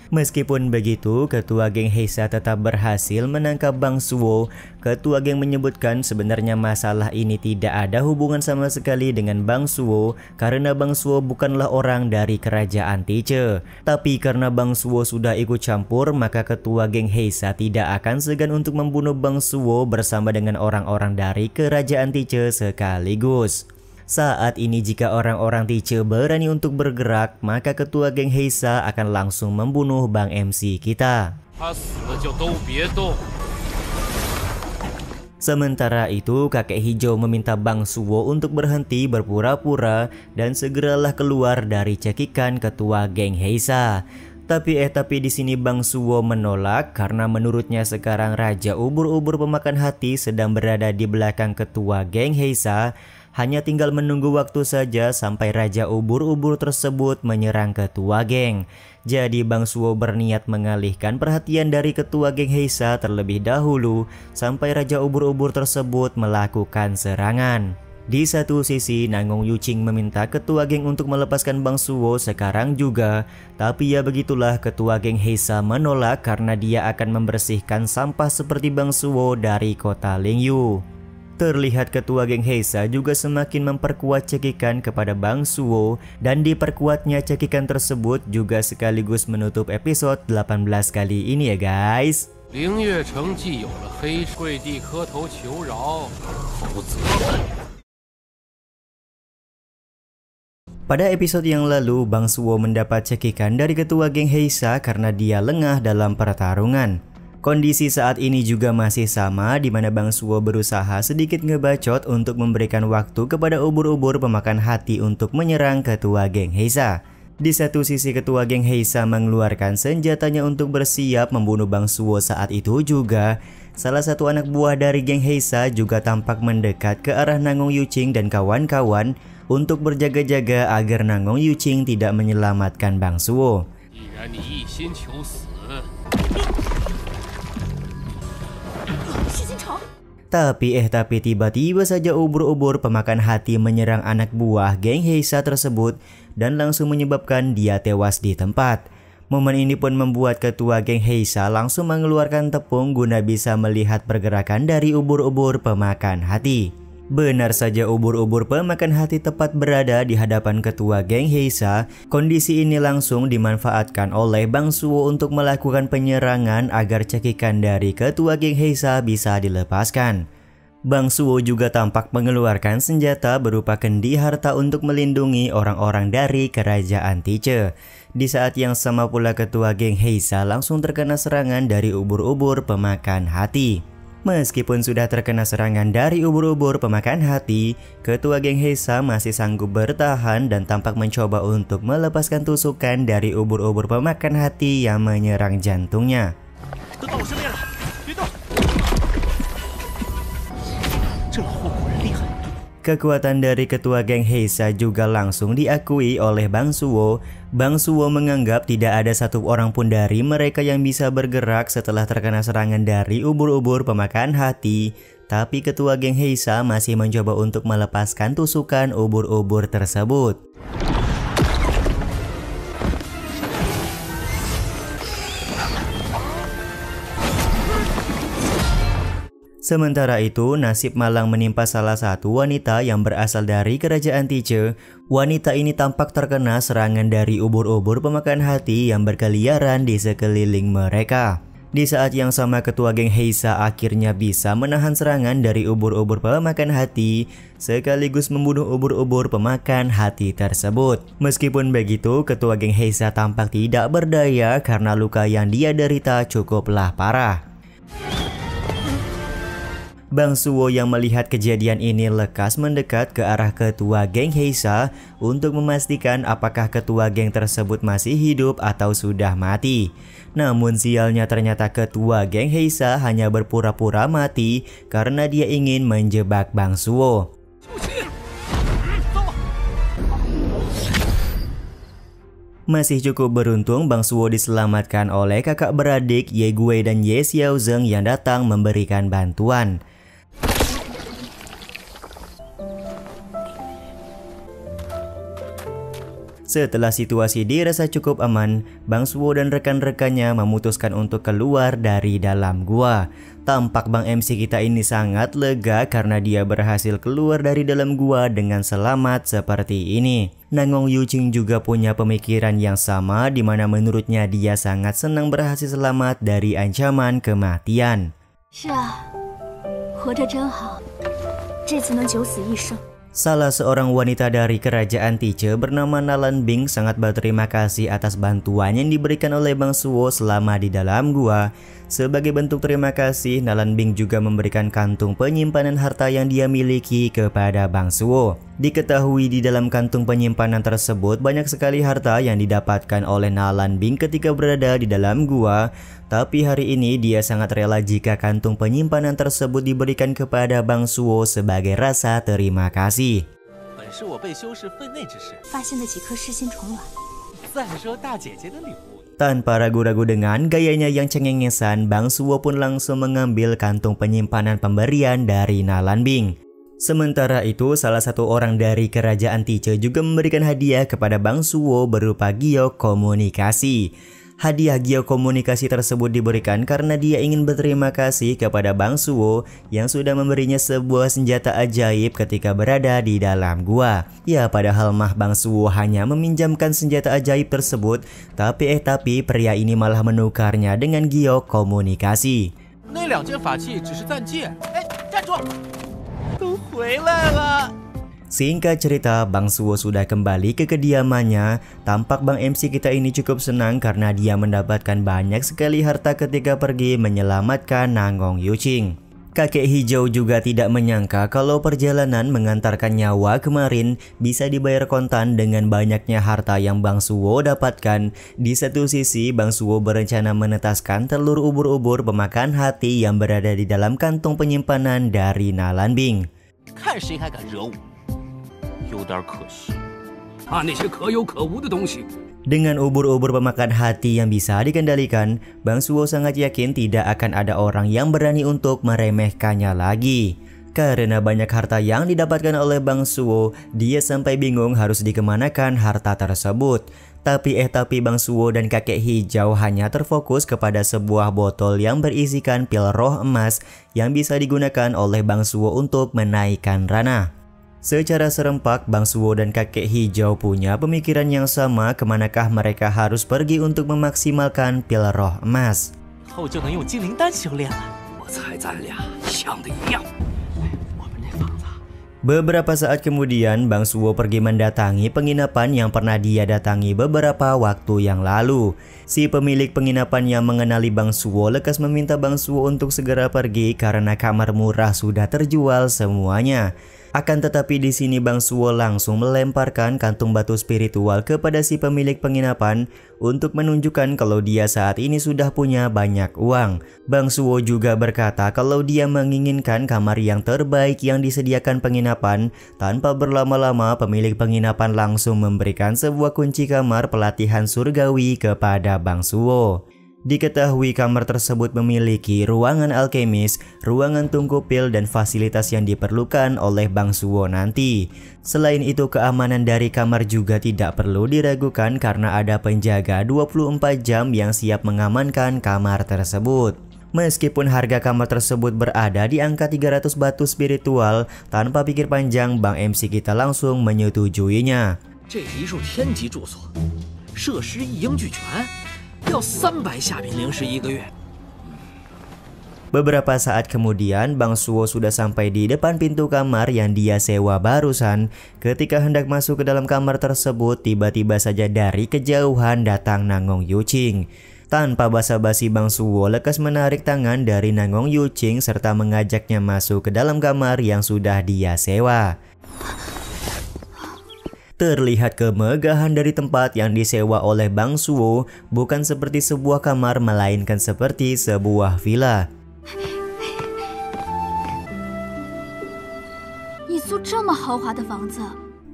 Meskipun begitu, ketua geng Heisa tetap berhasil menangkap Bang Suwo. Ketua geng menyebutkan sebenarnya masalah ini tidak ada hubungan sama sekali dengan Bang Suwo karena Bang Suwo bukanlah orang dari kerajaan Tice. Tapi karena Bang Suwo sudah ikut campur, maka ketua geng Heisa tidak akan segan untuk membunuh Bang Suwo bersama dengan orang-orang dari kerajaan Tice sekaligus. Saat ini jika orang-orang Tice berani untuk bergerak, maka ketua geng Heisa akan langsung membunuh Bang MC kita. Sementara itu, kakek hijau meminta Bang Suwo untuk berhenti berpura-pura dan segeralah keluar dari cekikan ketua geng Heisa. Tapi di sini Bang Suwo menolak karena menurutnya sekarang Raja Ubur-ubur pemakan hati sedang berada di belakang ketua geng Heisa. Hanya tinggal menunggu waktu saja sampai Raja Ubur-ubur tersebut menyerang ketua geng. Jadi Bang Suwo berniat mengalihkan perhatian dari ketua geng Heisa terlebih dahulu sampai Raja Ubur-ubur tersebut melakukan serangan. Di satu sisi, Nangong Yuching meminta ketua geng untuk melepaskan Bang Suwo sekarang juga. Tapi ya begitulah, ketua geng Heisa menolak karena dia akan membersihkan sampah seperti Bang Suwo dari kota Lingyu. Terlihat ketua geng Heisa juga semakin memperkuat cekikan kepada Bang Suwo, dan diperkuatnya cekikan tersebut juga sekaligus menutup episode 18 kali ini ya guys. Pada episode yang lalu, Bang Suwo mendapat cekikan dari ketua geng Heisa karena dia lengah dalam pertarungan. Kondisi saat ini juga masih sama, di mana Bang Suwo berusaha sedikit ngebacot untuk memberikan waktu kepada ubur-ubur pemakan hati untuk menyerang ketua geng Heisa. Di satu sisi, ketua geng Heisa mengeluarkan senjatanya untuk bersiap membunuh Bang Suwo saat itu juga. Salah satu anak buah dari geng Heisa juga tampak mendekat ke arah Nangong Yuching dan kawan-kawan untuk berjaga-jaga agar Nangong Yuching tidak menyelamatkan Bang Suwo. Tapi tiba-tiba saja ubur-ubur pemakan hati menyerang anak buah geng Heisa tersebut dan langsung menyebabkan dia tewas di tempat. Momen ini pun membuat ketua geng Heisa langsung mengeluarkan tepung guna bisa melihat pergerakan dari ubur-ubur pemakan hati. Benar saja, ubur-ubur pemakan hati tepat berada di hadapan ketua geng Heisa. Kondisi ini langsung dimanfaatkan oleh Bang Suwo untuk melakukan penyerangan agar cekikan dari ketua geng Heisa bisa dilepaskan. Bang Suwo juga tampak mengeluarkan senjata berupa kendi harta untuk melindungi orang-orang dari kerajaan Tiche. Di saat yang sama pula, ketua geng Heisa langsung terkena serangan dari ubur-ubur pemakan hati. Meskipun sudah terkena serangan dari ubur-ubur pemakan hati, ketua geng Heisa masih sanggup bertahan dan tampak mencoba untuk melepaskan tusukan dari ubur-ubur pemakan hati yang menyerang jantungnya. Kekuatan dari ketua geng Heisa juga langsung diakui oleh Bang Suwo. Bang Suwo menganggap tidak ada satu orang pun dari mereka yang bisa bergerak setelah terkena serangan dari ubur-ubur pemakan hati. Tapi ketua geng Heisa masih mencoba untuk melepaskan tusukan ubur-ubur tersebut. Sementara itu, nasib malang menimpa salah satu wanita yang berasal dari kerajaan Tiche. Wanita ini tampak terkena serangan dari ubur-ubur pemakan hati yang berkeliaran di sekeliling mereka. Di saat yang sama, ketua geng Heisa akhirnya bisa menahan serangan dari ubur-ubur pemakan hati, sekaligus membunuh ubur-ubur pemakan hati tersebut. Meskipun begitu, ketua geng Heisa tampak tidak berdaya karena luka yang dia derita cukuplah parah. Bang Suwo yang melihat kejadian ini lekas mendekat ke arah ketua geng Heisa untuk memastikan apakah ketua geng tersebut masih hidup atau sudah mati. Namun sialnya, ternyata ketua geng Heisa hanya berpura-pura mati karena dia ingin menjebak Bang Suwo. Masih cukup beruntung Bang Suwo diselamatkan oleh kakak beradik Ye Gui dan Ye Xiaozeng yang datang memberikan bantuan. Setelah situasi dirasa cukup aman, Bang Suwo dan rekan-rekannya memutuskan untuk keluar dari dalam gua. Tampak Bang MC kita ini sangat lega karena dia berhasil keluar dari dalam gua dengan selamat seperti ini. Nangong Yuching juga punya pemikiran yang sama, di mana menurutnya dia sangat senang berhasil selamat dari ancaman kematian. Salah seorang wanita dari kerajaan Tiche bernama Nalan Bing sangat berterima kasih atas bantuan yang diberikan oleh Bang Suwo selama di dalam gua. Sebagai bentuk terima kasih, Nalan Bing juga memberikan kantung penyimpanan harta yang dia miliki kepada Bang Suwo. Diketahui di dalam kantung penyimpanan tersebut banyak sekali harta yang didapatkan oleh Nalan Bing ketika berada di dalam gua. Tapi hari ini dia sangat rela jika kantung penyimpanan tersebut diberikan kepada Bang Suwo sebagai rasa terima kasih. Tanpa ragu-ragu dengan gayanya yang cengengesan, Bang Suwo pun langsung mengambil kantung penyimpanan pemberian dari Nalan Bing. Sementara itu, salah satu orang dari kerajaan Tice juga memberikan hadiah kepada Bang Suwo berupa giok komunikasi. Hadiah giok komunikasi tersebut diberikan karena dia ingin berterima kasih kepada Bang Suwo yang sudah memberinya sebuah senjata ajaib ketika berada di dalam gua. Ya, padahal mah Bang Suwo hanya meminjamkan senjata ajaib tersebut, tapi pria ini malah menukarnya dengan giok komunikasi. Singkat cerita, Bang Suwo sudah kembali ke kediamannya. Tampak Bang MC kita ini cukup senang karena dia mendapatkan banyak sekali harta ketika pergi menyelamatkan Nangong Yuching. Kakek hijau juga tidak menyangka kalau perjalanan mengantarkan nyawa kemarin bisa dibayar kontan dengan banyaknya harta yang Bang Suwo dapatkan. Di satu sisi, Bang Suwo berencana menetaskan telur ubur-ubur pemakan hati yang berada di dalam kantung penyimpanan dari Nalan Bing. Dengan ubur-ubur pemakan hati yang bisa dikendalikan, Bang Suwo sangat yakin tidak akan ada orang yang berani untuk meremehkannya lagi. Karena banyak harta yang didapatkan oleh Bang Suwo, dia sampai bingung harus dikemanakan harta tersebut. Tapi Bang Suwo dan kakek hijau hanya terfokus kepada sebuah botol yang berisikan pil roh emas yang bisa digunakan oleh Bang Suwo untuk menaikkan ranah. Secara serempak, Bang Suwo dan kakek hijau punya pemikiran yang sama kemanakah mereka harus pergi untuk memaksimalkan pil roh emas. Beberapa saat kemudian, Bang Suwo pergi mendatangi penginapan yang pernah dia datangi beberapa waktu yang lalu. Si pemilik penginapan yang mengenali Bang Suwo lekas meminta Bang Suwo untuk segera pergi karena kamar murah sudah terjual semuanya. Akan tetapi di sini Bang Suwo langsung melemparkan kantung batu spiritual kepada si pemilik penginapan untuk menunjukkan kalau dia saat ini sudah punya banyak uang. Bang Suwo juga berkata kalau dia menginginkan kamar yang terbaik yang disediakan penginapan. Tanpa berlama-lama, pemilik penginapan langsung memberikan sebuah kunci kamar pelatihan surgawi kepada Bang Suwo. Diketahui kamar tersebut memiliki ruangan alkemis, ruangan tungku pil dan fasilitas yang diperlukan oleh Bang Suwo nanti. Selain itu, keamanan dari kamar juga tidak perlu diragukan karena ada penjaga 24 jam yang siap mengamankan kamar tersebut. Meskipun harga kamar tersebut berada di angka 300 batu spiritual, tanpa pikir panjang Bang MC kita langsung menyetujuinya. Beberapa saat kemudian, Bang Suwo sudah sampai di depan pintu kamar yang dia sewa barusan. Ketika hendak masuk ke dalam kamar tersebut, tiba-tiba saja dari kejauhan datang Nangong Yuching. Tanpa basa-basi, Bang Suwo lekas menarik tangan dari Nangong Yuching serta mengajaknya masuk ke dalam kamar yang sudah dia sewa. Terlihat kemegahan dari tempat yang disewa oleh Bang Suwo bukan seperti sebuah kamar melainkan seperti sebuah villa.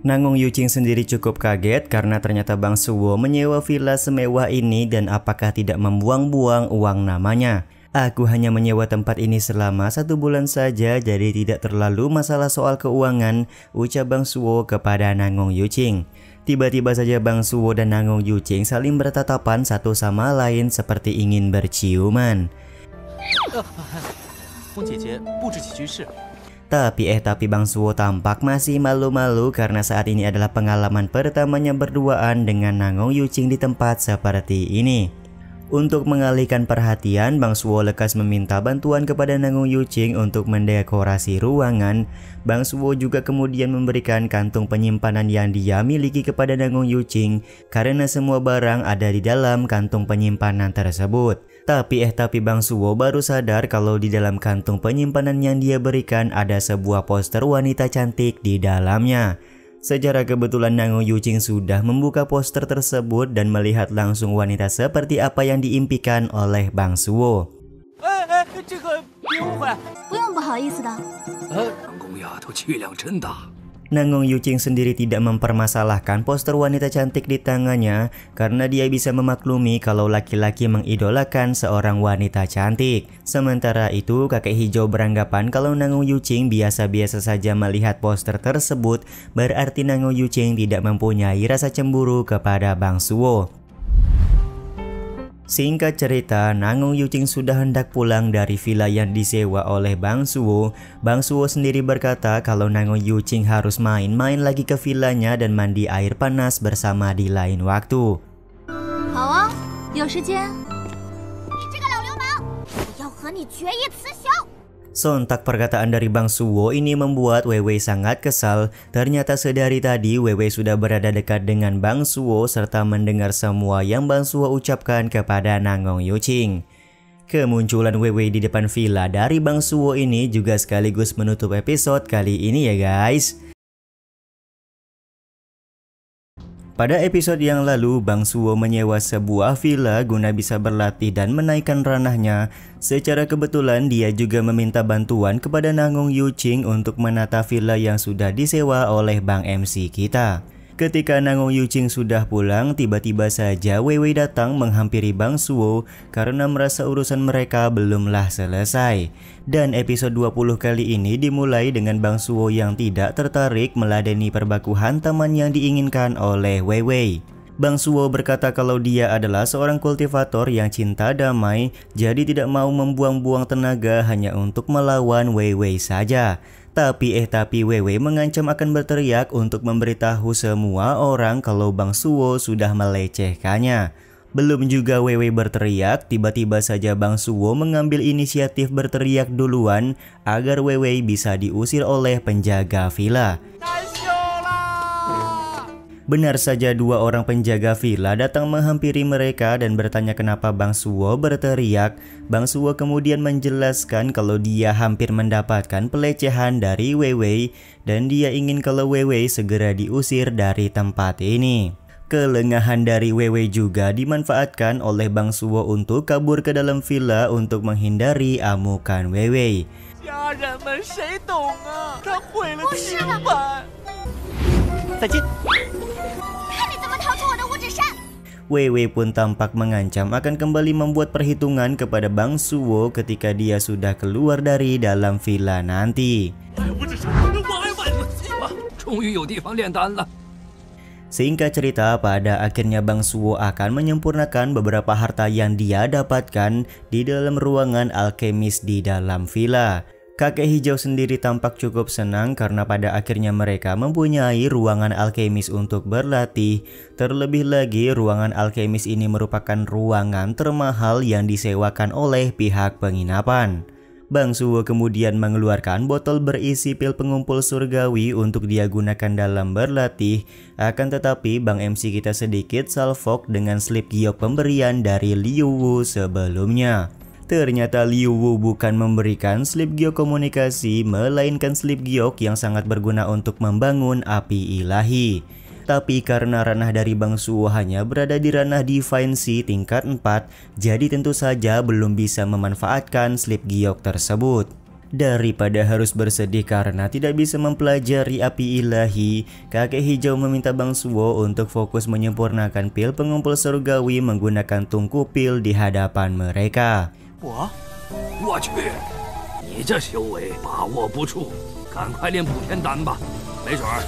Nangong Yuching sendiri cukup kaget karena ternyata Bang Suwo menyewa villa semewah ini dan apakah tidak membuang-buang uang namanya. Aku hanya menyewa tempat ini selama 1 bulan saja, jadi tidak terlalu masalah soal keuangan, ucap Bang Suwo kepada Nangong Yuching. Tiba-tiba saja Bang Suwo dan Nangong Yuching saling bertatapan satu sama lain seperti ingin berciuman. Tapi Bang Suwo tampak masih malu-malu karena saat ini adalah pengalaman pertamanya berduaan dengan Nangong Yuching di tempat seperti ini. Untuk mengalihkan perhatian, Bang Suwo lekas meminta bantuan kepada Nangong Yuching untuk mendekorasi ruangan. Bang Suwo juga kemudian memberikan kantung penyimpanan yang dia miliki kepada Nangong Yuching karena semua barang ada di dalam kantung penyimpanan tersebut. Tapi Bang Suwo baru sadar kalau di dalam kantung penyimpanan yang dia berikan ada sebuah poster wanita cantik di dalamnya. Secara kebetulan Nango Yuqing sudah membuka poster tersebut dan melihat langsung wanita seperti apa yang diimpikan oleh Bang Suwo. Nango Yuqing sendiri tidak mempermasalahkan poster wanita cantik di tangannya karena dia bisa memaklumi kalau laki-laki mengidolakan seorang wanita cantik. Sementara itu kakek hijau beranggapan kalau Nango Yuqing biasa-biasa saja melihat poster tersebut, berarti Nango Yuqing tidak mempunyai rasa cemburu kepada Bang Suwo. Singkat cerita, Nango Yuqing sudah hendak pulang dari villa yang disewa oleh Bang Suwo. Bang Suwo sendiri berkata kalau Nango Yuqing harus main-main lagi ke villanya dan mandi air panas bersama di lain waktu. Sontak perkataan dari Bang Suwo ini membuat Weiwei sangat kesal. Ternyata sedari tadi Weiwei sudah berada dekat dengan Bang Suwo serta mendengar semua yang Bang Suwo ucapkan kepada Nango Yuqing. Kemunculan Weiwei di depan villa dari Bang Suwo ini juga sekaligus menutup episode kali ini ya guys. Pada episode yang lalu, Bang Suwo menyewa sebuah villa guna bisa berlatih dan menaikkan ranahnya. Secara kebetulan dia juga meminta bantuan kepada Nango Yuqing untuk menata villa yang sudah disewa oleh Bang MC kita. Ketika Nango Yuqing sudah pulang, tiba-tiba saja Weiwei datang menghampiri Bang Suwo karena merasa urusan mereka belumlah selesai. Dan episode 20 kali ini dimulai dengan Bang Suwo yang tidak tertarik meladeni perbakuhan teman yang diinginkan oleh Weiwei. Bang Suwo berkata kalau dia adalah seorang kultivator yang cinta damai, jadi tidak mau membuang-buang tenaga hanya untuk melawan Weiwei saja. Tapi Weiwei mengancam akan berteriak untuk memberitahu semua orang kalau Bang Suwo sudah melecehkannya. Belum juga Weiwei berteriak, tiba-tiba saja Bang Suwo mengambil inisiatif berteriak duluan agar Weiwei bisa diusir oleh penjaga villa. Benar saja dua orang penjaga villa datang menghampiri mereka dan bertanya kenapa Bang Suwo berteriak. Bang Suwo kemudian menjelaskan kalau dia hampir mendapatkan pelecehan dari Weiwei dan dia ingin kalau Weiwei segera diusir dari tempat ini. Kelengahan dari Weiwei juga dimanfaatkan oleh Bang Suwo untuk kabur ke dalam villa untuk menghindari amukan Weiwei. Weiwei pun tampak mengancam akan kembali membuat perhitungan kepada Bang Suwo ketika dia sudah keluar dari dalam villa nanti. Singkat cerita, pada akhirnya Bang Suwo akan menyempurnakan beberapa harta yang dia dapatkan di dalam ruangan alkemis di dalam villa. Kakek hijau sendiri tampak cukup senang karena pada akhirnya mereka mempunyai ruangan alkemis untuk berlatih. Terlebih lagi, ruangan alkemis ini merupakan ruangan termahal yang disewakan oleh pihak penginapan. Bang Suwo kemudian mengeluarkan botol berisi pil pengumpul surgawi untuk dia gunakan dalam berlatih. Akan tetapi Bang MC kita sedikit salfok dengan slip giok pemberian dari Liu Wu sebelumnya. Ternyata Liu Wu bukan memberikan slip giok komunikasi, melainkan slip giok yang sangat berguna untuk membangun api ilahi. Tapi karena ranah dari Bang Suwo hanya berada di ranah Divine Sea tingkat 4, jadi tentu saja belum bisa memanfaatkan slip giok tersebut. Daripada harus bersedih karena tidak bisa mempelajari api ilahi, kakek hijau meminta Bang Suwo untuk fokus menyempurnakan pil pengumpul surgawi menggunakan tungku pil di hadapan mereka. Wah, waduh,你这修为把握不住，赶快练补天丹吧，没准儿，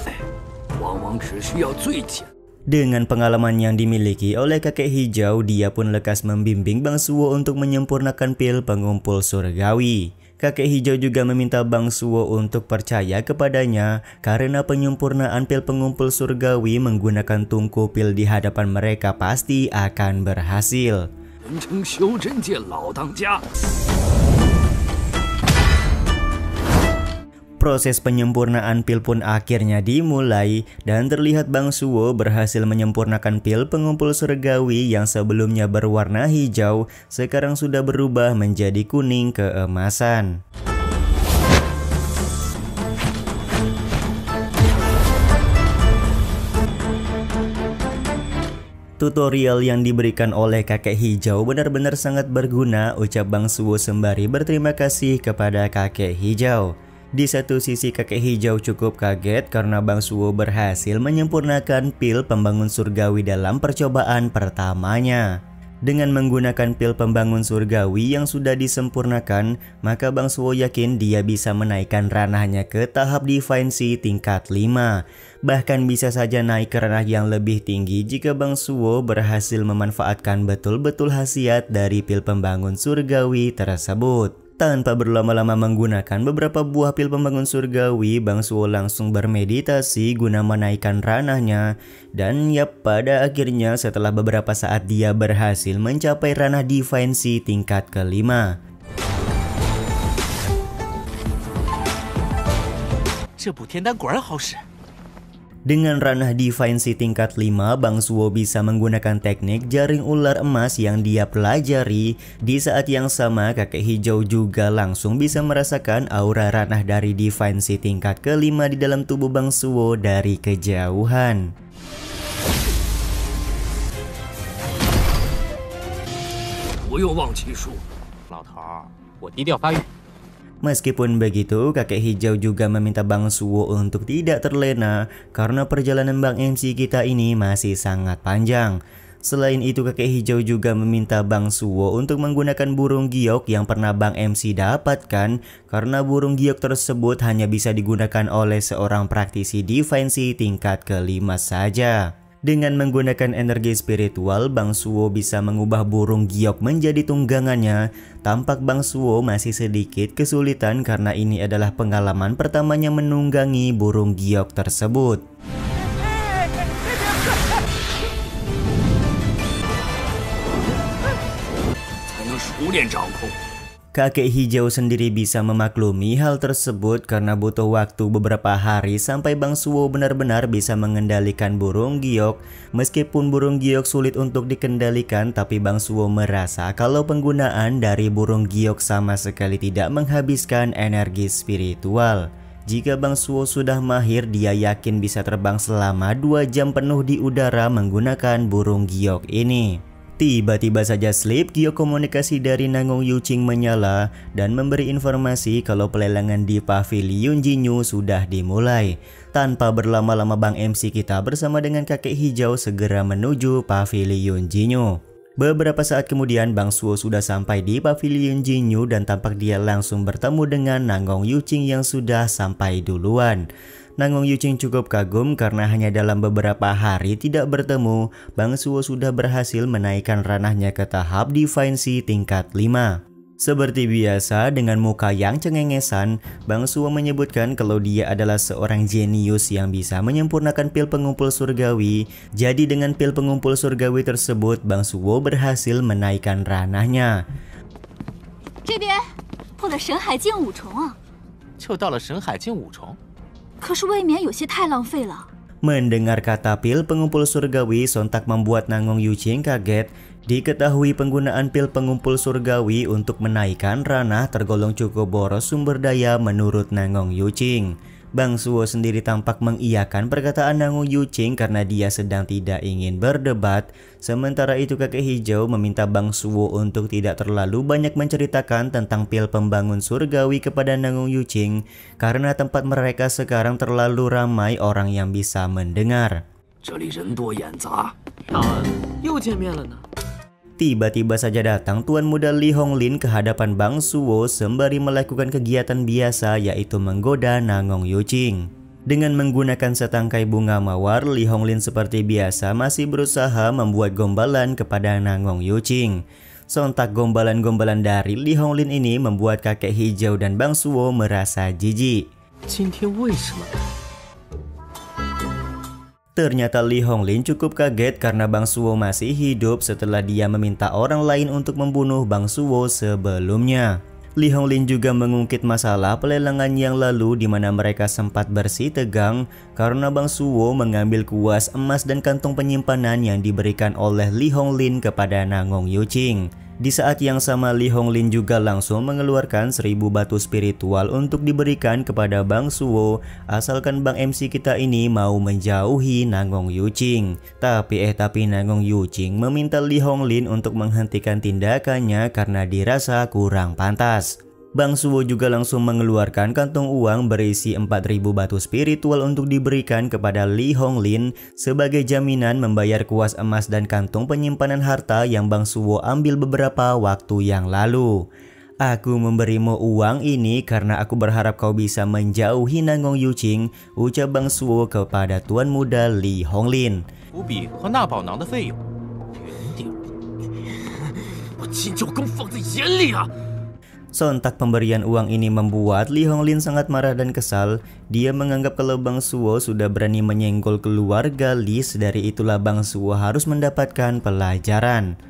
往往只需要最简。 Dengan pengalaman yang dimiliki oleh kakek hijau, dia pun lekas membimbing Bang Suwo untuk menyempurnakan pil pengumpul surgawi. Kakek hijau juga meminta Bang Suwo untuk percaya kepadanya karena penyempurnaan pil pengumpul surgawi menggunakan tungku pil di hadapan mereka pasti akan berhasil. Proses penyempurnaan pil pun akhirnya dimulai dan terlihat Bang Suwo berhasil menyempurnakan pil pengumpul surgawi yang sebelumnya berwarna hijau sekarang sudah berubah menjadi kuning keemasan. Tutorial yang diberikan oleh kakek hijau benar-benar sangat berguna, ucap Bang Suwo sembari berterima kasih kepada kakek hijau. Di satu sisi kakek hijau cukup kaget karena Bang Suwo berhasil menyempurnakan pil pembangun surgawi dalam percobaan pertamanya. Dengan menggunakan pil pembangun surgawi yang sudah disempurnakan, maka Bang Suwo yakin dia bisa menaikkan ranahnya ke tahap Divine Sea tingkat 5. Bahkan bisa saja naik ke ranah yang lebih tinggi jika Bang Suwo berhasil memanfaatkan betul-betul khasiat dari pil pembangun surgawi tersebut. Tanpa berlama-lama menggunakan beberapa buah pil pembangun surgawi, Bang Suwo langsung bermeditasi guna menaikkan ranahnya. Dan pada akhirnya setelah beberapa saat dia berhasil mencapai ranah Divine Sea tingkat ke-5. Dengan ranah Divine Sea tingkat 5, Bang Suwo bisa menggunakan teknik jaring ular emas yang dia pelajari. Di saat yang sama, kakek hijau juga langsung bisa merasakan aura ranah dari Divine Sea tingkat ke-5 di dalam tubuh Bang Suwo dari kejauhan. Meskipun begitu, kakek hijau juga meminta Bang Suwo untuk tidak terlena karena perjalanan Bang MC kita ini masih sangat panjang. Selain itu, kakek hijau juga meminta Bang Suwo untuk menggunakan burung giok yang pernah Bang MC dapatkan karena burung giok tersebut hanya bisa digunakan oleh seorang praktisi Divine Sea tingkat ke-5 saja. Dengan menggunakan energi spiritual, Bang Suwo bisa mengubah burung giok menjadi tunggangannya. Tampak Bang Suwo masih sedikit kesulitan karena ini adalah pengalaman pertamanya menunggangi burung giok tersebut. Kakek hijau sendiri bisa memaklumi hal tersebut karena butuh waktu beberapa hari sampai Bang Suwo benar-benar bisa mengendalikan burung giok. Meskipun burung giok sulit untuk dikendalikan, tapi Bang Suwo merasa kalau penggunaan dari burung giok sama sekali tidak menghabiskan energi spiritual. Jika Bang Suwo sudah mahir, dia yakin bisa terbang selama 2 jam penuh di udara menggunakan burung giok ini. Tiba-tiba saja slip giok komunikasi dari Nangong Yuching menyala dan memberi informasi kalau pelelangan di Pavilion Jinyu sudah dimulai. Tanpa berlama-lama, Bang MC kita bersama dengan kakek hijau segera menuju Pavilion Jinyu. Beberapa saat kemudian Bang Suwo sudah sampai di Pavilion Jinyu dan tampak dia langsung bertemu dengan Nangong Yuching yang sudah sampai duluan. Nangong Yuching cukup kagum karena hanya dalam beberapa hari tidak bertemu, Bang Suwo sudah berhasil menaikkan ranahnya ke tahap Divine Sea tingkat 5. Seperti biasa, dengan muka yang cengengesan, Bang Suwo menyebutkan kalau dia adalah seorang jenius yang bisa menyempurnakan pil pengumpul surgawi. Jadi dengan pil pengumpul surgawi tersebut, Bang Suwo berhasil menaikkan ranahnya. Mendengar kata pil pengumpul surgawi sontak membuat Nangong Yuching kaget. Diketahui penggunaan pil pengumpul surgawi untuk menaikkan ranah tergolong cukup boros sumber daya menurut Nangong Yuching. Bang Suwo sendiri tampak mengiyakan perkataan Nangong Yuching karena dia sedang tidak ingin berdebat. Sementara itu kakek hijau meminta Bang Suwo untuk tidak terlalu banyak menceritakan tentang pil pembangun surgawi kepada Nangong Yuching karena tempat mereka sekarang terlalu ramai orang yang bisa mendengar. Tiba-tiba saja datang Tuan Muda Li Honglin ke hadapan Bang Suwo sembari melakukan kegiatan biasa yaitu menggoda Nangong Yuching. Dengan menggunakan setangkai bunga mawar, Li Honglin seperti biasa masih berusaha membuat gombalan kepada Nangong Yuching. Sontak gombalan-gombalan dari Li Honglin ini membuat kakek hijau dan Bang Suwo merasa jijik. Ternyata Li Honglin cukup kaget karena Bang Suwo masih hidup setelah dia meminta orang lain untuk membunuh Bang Suwo sebelumnya. Li Honglin juga mengungkit masalah pelelangan yang lalu di mana mereka sempat bersih tegang karena Bang Suwo mengambil kuas emas dan kantong penyimpanan yang diberikan oleh Li Honglin kepada Nangong Yuqing. Di saat yang sama Li Honglin juga langsung mengeluarkan 1000 batu spiritual untuk diberikan kepada Bang Suwo asalkan Bang MC kita ini mau menjauhi Nangong Yuqing. Tapi Nangong Yuqing meminta Li Honglin untuk menghentikan tindakannya karena dirasa kurang pantas. Bang Suwo juga langsung mengeluarkan kantong uang berisi 4000 batu spiritual untuk diberikan kepada Li Honglin sebagai jaminan membayar kuas emas dan kantong penyimpanan harta yang Bang Suwo ambil beberapa waktu yang lalu. Aku memberimu uang ini karena aku berharap kau bisa menjauhi Nangong Yuqing, ucap Bang Suwo kepada Tuan Muda Li Honglin. Sontak pemberian uang ini membuat Li Honglin sangat marah dan kesal. Dia menganggap kalau Bang Suwo sudah berani menyenggol keluarga Li, dari itulah Bang Suwo harus mendapatkan pelajaran.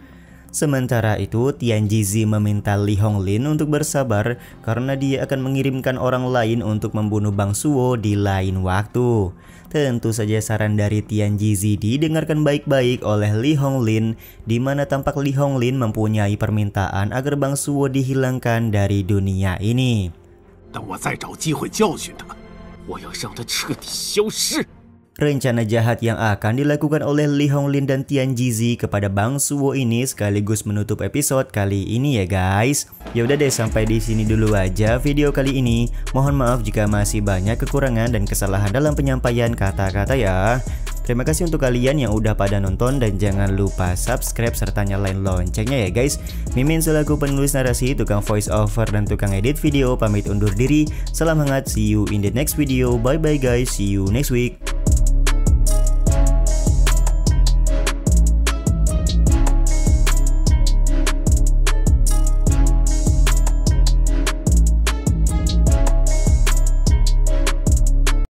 Sementara itu, Tian Jizi meminta Li Honglin untuk bersabar karena dia akan mengirimkan orang lain untuk membunuh Bang Suwo di lain waktu. Tentu saja saran dari Tian Jizi didengarkan baik-baik oleh Li Honglin, di mana tampak Li Honglin mempunyai permintaan agar Bang Suwo dihilangkan dari dunia ini. Rencana jahat yang akan dilakukan oleh Li Honglin dan Tian Jizi kepada Bang Suwo ini sekaligus menutup episode kali ini ya guys. Ya udah deh, sampai di sini dulu aja video kali ini. Mohon maaf jika masih banyak kekurangan dan kesalahan dalam penyampaian kata-kata ya. Terima kasih untuk kalian yang udah pada nonton dan jangan lupa subscribe serta nyalain loncengnya ya guys. Mimin selaku penulis narasi, tukang voice over dan tukang edit video pamit undur diri. Salam hangat, see you in the next video. Bye bye guys, see you next week.